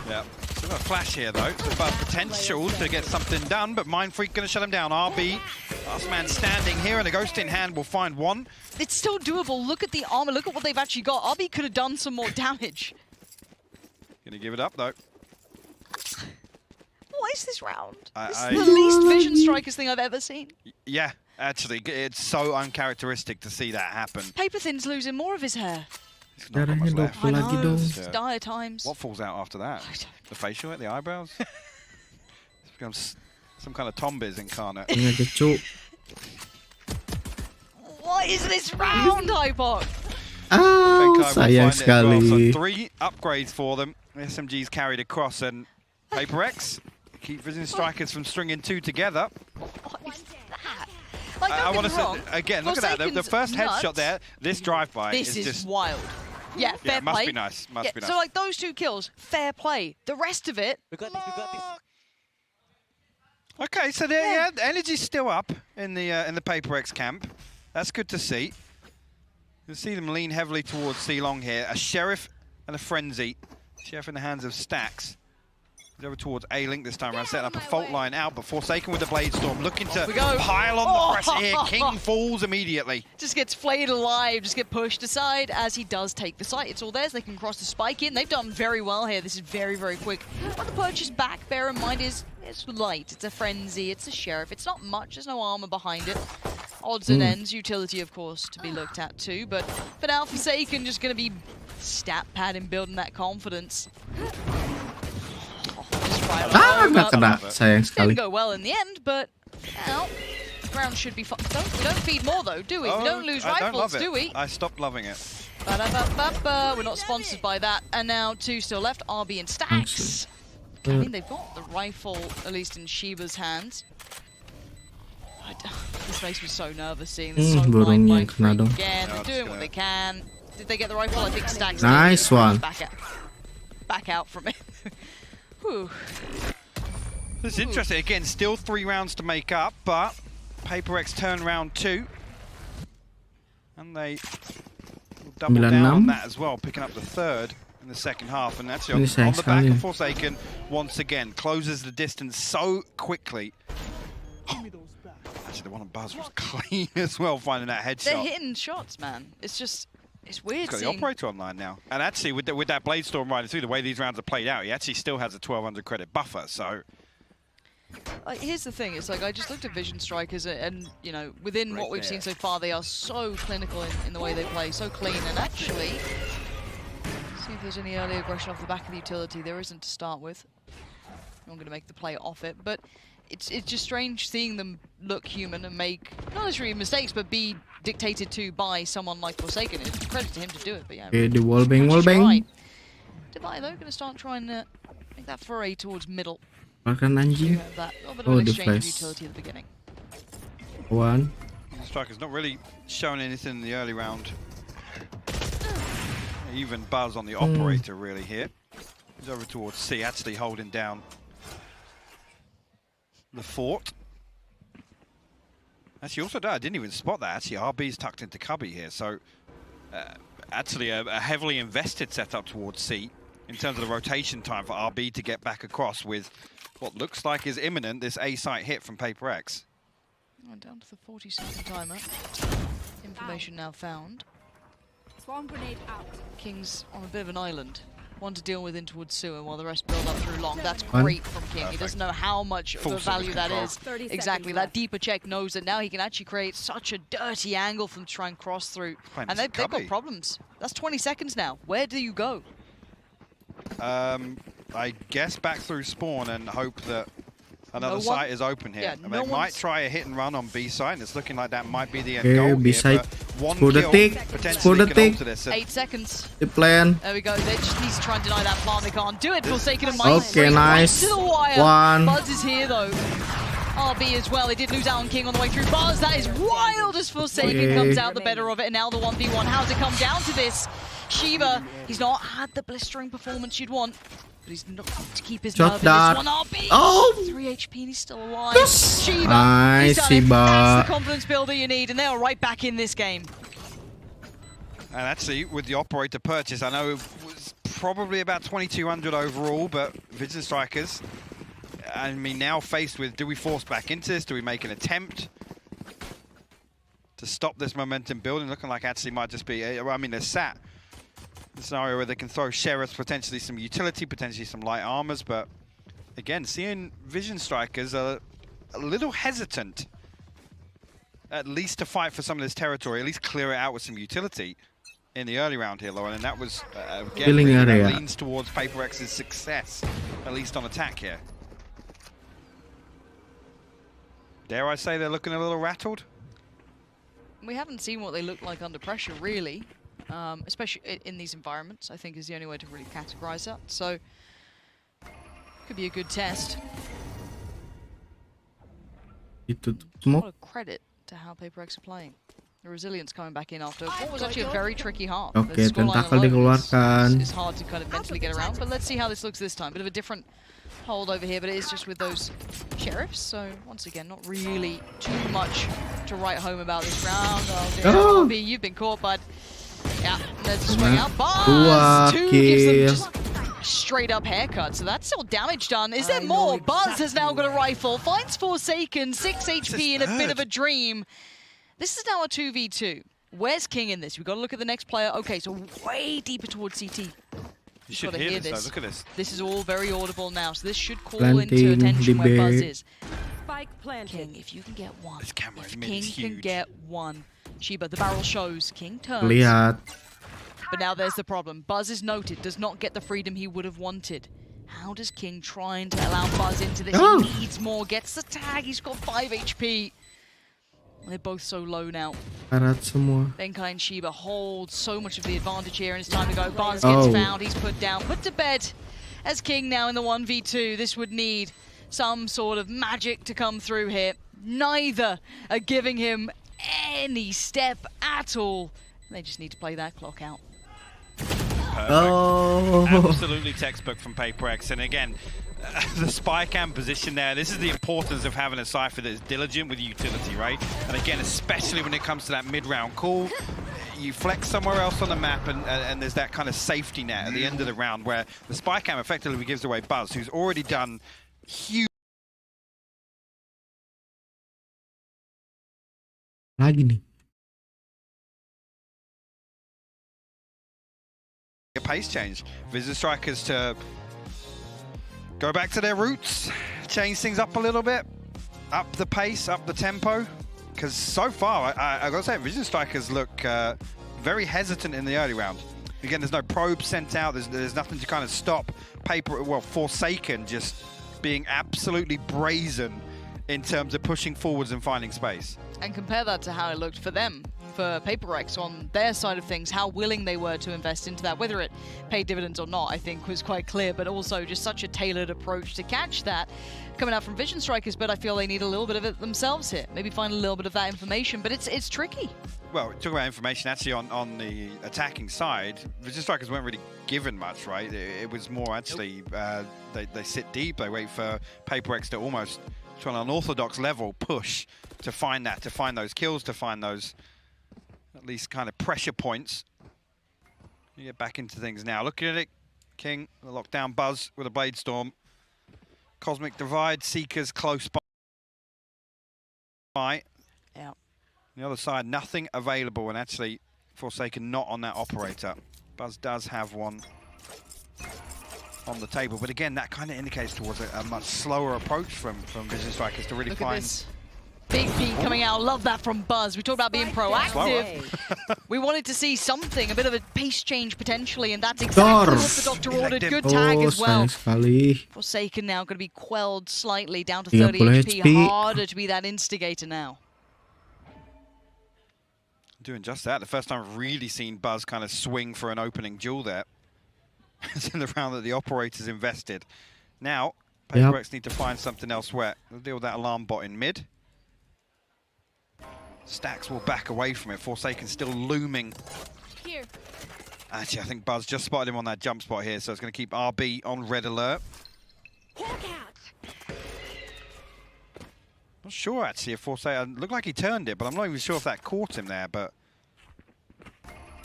Yeah. Still got a flash here, though. About potential to get something done, but Mind Freak going to shut him down. RB, last man standing here, and a ghost in hand will find one. It's still doable. Look at the armor. Look at what they've actually got. RB could have done some more damage. Gonna give it up, though. What is this round? This is the least Vision Strikers thing I've ever seen. Yeah, actually, it's so uncharacteristic to see that happen. Paper Thin's losing more of his hair. Darahnya double lagi dong. It's dire times. What falls out after that? The facial hair, the eyebrows? It becomes some kind of Tombiz incarnate. What is this round, Hypoc? Oh, sayang sekali. So 3 upgrades for them. SMG's carried across, and Paper Rex keep Vision Strikers from stringing 2 together. What is that? Like, I want to say, again, look at that. The first headshot there, this drive-by is just... This is wild. Yeah, fair play. Must be nice. Must be nice. So, like, those 2 kills, fair play. The rest of it... We got this. Okay, so the energy's still up in the Paper Rex camp. That's good to see. You'll see them lean heavily towards C long here. A Sheriff and a Frenzy. Sheriff in the hands of Stacks. Over towards A-Link this time around, setting up a fault line out, but Forsaken with the Blade Storm, looking to we go. pile on the pressure here. King falls immediately. Just gets flayed alive, just get pushed aside as he does take the site. It's all theirs. They can cross the spike in. They've done very well here. This is very, very quick. But the purchase back, bear in mind, is it's light. It's a frenzy. It's a sheriff. It's not much. There's no armor behind it. Odds and ends. Utility, of course, to be looked at too. But for now, Forsaken just going to be stat padding, building that confidence. Nggak kena, sayang sekali. Didn't go well in the end, but well, the ground should be fine. We don't feed more though, do we? We don't lose rifles, do we? I stopped loving it. We're not sponsored by that. And now 2 still left, RB and Stacks. I mean, they've got the rifle, at least in Shiba's hands. This makes me so nervous seeing this. Burungnya yang kena dong. Again, they're doing what they can. Did they get the rifle? I think Stacks Nice one. Back out from it. Whew. This is interesting. Again, still 3 rounds to make up, but Paper X turn round 2. And they will double down on that as well, picking up the 3rd in the second half. And that's on the back of Forsaken once again. Closes the distance so quickly. Actually, the one on Buzz was clean as well, finding that headshot. They're hitting shots, man. It's just... It's weird. He's got the operator online now. And actually, with that Blade Storm riding through, the way these rounds are played out, he actually still has a 1200 credit buffer, so... here's the thing, it's like, I just looked at Vision Strikers and, you know, within what we've seen so far, they are so clinical in the way they play, so clean, and actually... See if there's any early aggression off the back of the utility. There isn't to start with. I'm going to make the play off it, but it's just strange seeing them look human and make, not necessarily mistakes, but be dictated to by someone like Forsaken. It's a credit to him to do it, but yeah. Okay, the wallbang. Dubai, though, going to start trying to make that foray towards middle. Makan anjing. Oh, the flash. Utility at the beginning. One. Striker's not really showing anything in the early round. Even Buzz on the operator really here. He's over towards C, actually holding down the fort. Actually, also, I didn't even spot that. Actually, RB's tucked into cubby here, so actually a heavily invested setup towards C in terms of the rotation time for RB to get back across with what looks like is imminent, this A site hit from Paper X. Down to the 40-second timer. Information now found. Swarm grenade out. King's on a bit of an island. One to deal with in towards sewer while the rest build up through long. That's great from King. He doesn't know how much of a value that is. Exactly. That deeper check knows that now he can actually create such a dirty angle from try and cross through. And they've got problems. That's 20 seconds now. Where do you go? I guess back through spawn and hope that another site is open here. Yeah, they might try a hit and run on B site, and it's looking like that might be the end Okay, goal B site. One For the kill tick. potentially could alter this. 8 seconds. The plan. There we go. They just need to try and deny that plant. They can't do it. Forsaken and Mike. Okay, nice. Right to the wire. One. Buzz is here though. RB as well. They did lose out on King on the way through. Buzz, that is wild as Forsaken comes out the better of it. And now the 1v1. How's it come down to this? Shiba, he's not had the blistering performance you'd want. But he's not to keep his nerve in this one. RB! Oh! 3 HP and he's still alive. Yes. Shiba, Nice, he's done it. Shiba. That's the confidence builder you need. And they are right back in this game. And actually, with the operator purchase, I know it was probably about 2,200 overall, but Vision Strikers, I mean, now faced with, do we force back into this? Do we make an attempt to stop this momentum building? Looking like actually might just be, I mean, they're sat. The scenario where they can throw sheriffs, potentially some utility, potentially some light armors, but again, seeing Vision Strikers are a little hesitant, at least to fight for some of this territory, at least clear it out with some utility in the early round here, Lauren, and that was, again, that leans towards Paper X's success, at least on attack here. Dare I say they're looking a little rattled? We haven't seen what they look like under pressure, really. Especially in these environments, I think is the only way to really categorize that. So, could be a good test. Itu A lot of credit to how Paper X are playing. The resilience coming back in after what was actually a very tricky half. Okay, tentakel dikeluarkan. It's hard to kind of mentally get around, but let's see how this looks this time. Bit of a different hold over here, but it is just with those sheriffs. So once again, not really too much to write home about this round. Oh, dear. You've been caught, bud. Yeah, let's swing out. Buzz! 2 gives them just straight up haircut. So that's still damage done. Is there more? Buzz has now got a rifle. Finds Forsaken, 6 HP in a bit of a dream. This is now a 2v2. Where's King in this? We've got to look at the next player. Okay, so way deeper towards CT. You should hear this. Look at this. This is all very audible now, so this should call into attention where Buzz is. Spike planted. King, if you can get one. This camera if in mid King is can huge. get one. Shiba, the barrel shows. King turns. Lihat. But now there's the problem. Buzz is noted, does not get the freedom he would have wanted. How does King trying to allow Buzz into this? Oh. He needs more, gets the tag, he's got 5 HP. They're both so low now. Karat semua. Benkai and Shiba hold so much of the advantage here, and it's time to go. Buzz gets found, he's put down, put to bed. As King now in the 1v2, this would need some sort of magic to come through here. Neither are giving him any step at all. They just need to play that clock out. Perfect. Oh. Absolutely textbook from Paper X. And again, the spy cam position there, this is the importance of having a Cypher that is diligent with utility, right? And again, especially when it comes to that mid-round call, you flex somewhere else on the map and there's that kind of safety net at the end of the round where the spy cam effectively gives away Buzz, who's already done huge Lagi nih. a pace change. Visitor Strikers to go back to their roots, change things up a little bit, up the pace, up the tempo. Because so far, I gotta say, Visitor Strikers look very hesitant in the early round. Again, there's no probe sent out. There's nothing to kind of stop Forsaken just being absolutely brazen in terms of pushing forwards and finding space. And compare that to how it looked for them, for Paper X on their side of things, how willing they were to invest into that. Whether it paid dividends or not, I think was quite clear, but also just such a tailored approach to catch that coming out from Vision Strikers. But I feel they need a little bit of it themselves here. Maybe find a little bit of that information, but it's tricky. Well, talking about information, actually on the attacking side, Vision Strikers weren't really given much, right? It was more actually, they sit deep, they wait for Paper X to almost, to an unorthodox level, push to find those kills, to find those at least kind of pressure points. You get back into things now. Looking at it, King, the lockdown Buzz with a Blade Storm. Cosmic Divide, Seekers close by. Yeah. On the other side, nothing available, and actually Forsaken not on that operator. Buzz does have one on the table, but again, that kind of indicates towards a much slower approach from Vision Strikers to really Look find. at this. Big P coming out. Love that from Buzz. We talked about being proactive. We wanted to see something, a bit of a pace change potentially, and that's exactly what the Doctor ordered. Good tag as well. Forsaken now going to be quelled slightly, down to 30 HP. Harder to be that instigator now. Doing just that. The first time I've really seen Buzz kind of swing for an opening duel there. It's in the round that the operator's invested. Now, Paper X need to find something elsewhere. They'll deal with that alarm bot in mid. Stacks will back away from it. Forsaken still looming. Here. Actually, I think Buzz just spotted him on that jump spot here, so it's going to keep RB on red alert. Not sure, actually, if Forsaken... Looked like he turned it, but I'm not even sure if that caught him there, but...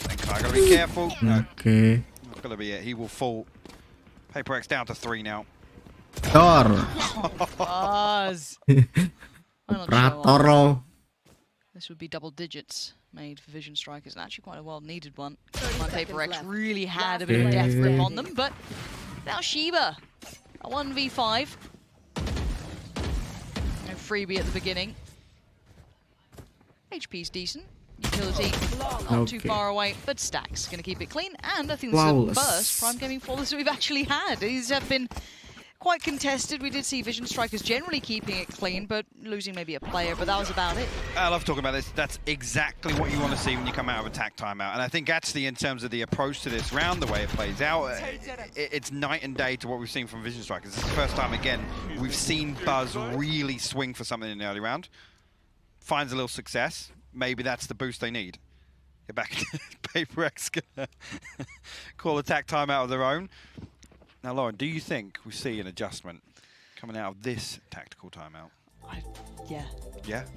I got to be careful. Okay. That's got to be it. He will fall. Paper X down to 3 now. Buzz. Pratoro. This would be double digits made for Vision Strikers, and actually quite a well-needed one. Paper X really had a bit of a death grip on them, but now Shiba, a 1v5. No freebie at the beginning. HP's decent. Utility not too far away, but Stacks going to keep it clean, and I think this is the first Prime Gaming flawless we've actually had. These have been quite contested. We did see Vision Strikers generally keeping it clean, but losing maybe a player, but that was about it. I love talking about this. That's exactly what you want to see when you come out of attack timeout. And I think actually in terms of the approach to this round, the way it plays out, it's night and day to what we've seen from Vision Strikers. This is the first time, again, we've seen Buzz really swing for something in the early round. Finds a little success. Maybe that's the boost they need. Get back into Paper X gonna call attack timeout of their own. Now, Lauren, do you think we see an adjustment coming out of this tactical timeout? Yeah. Yeah?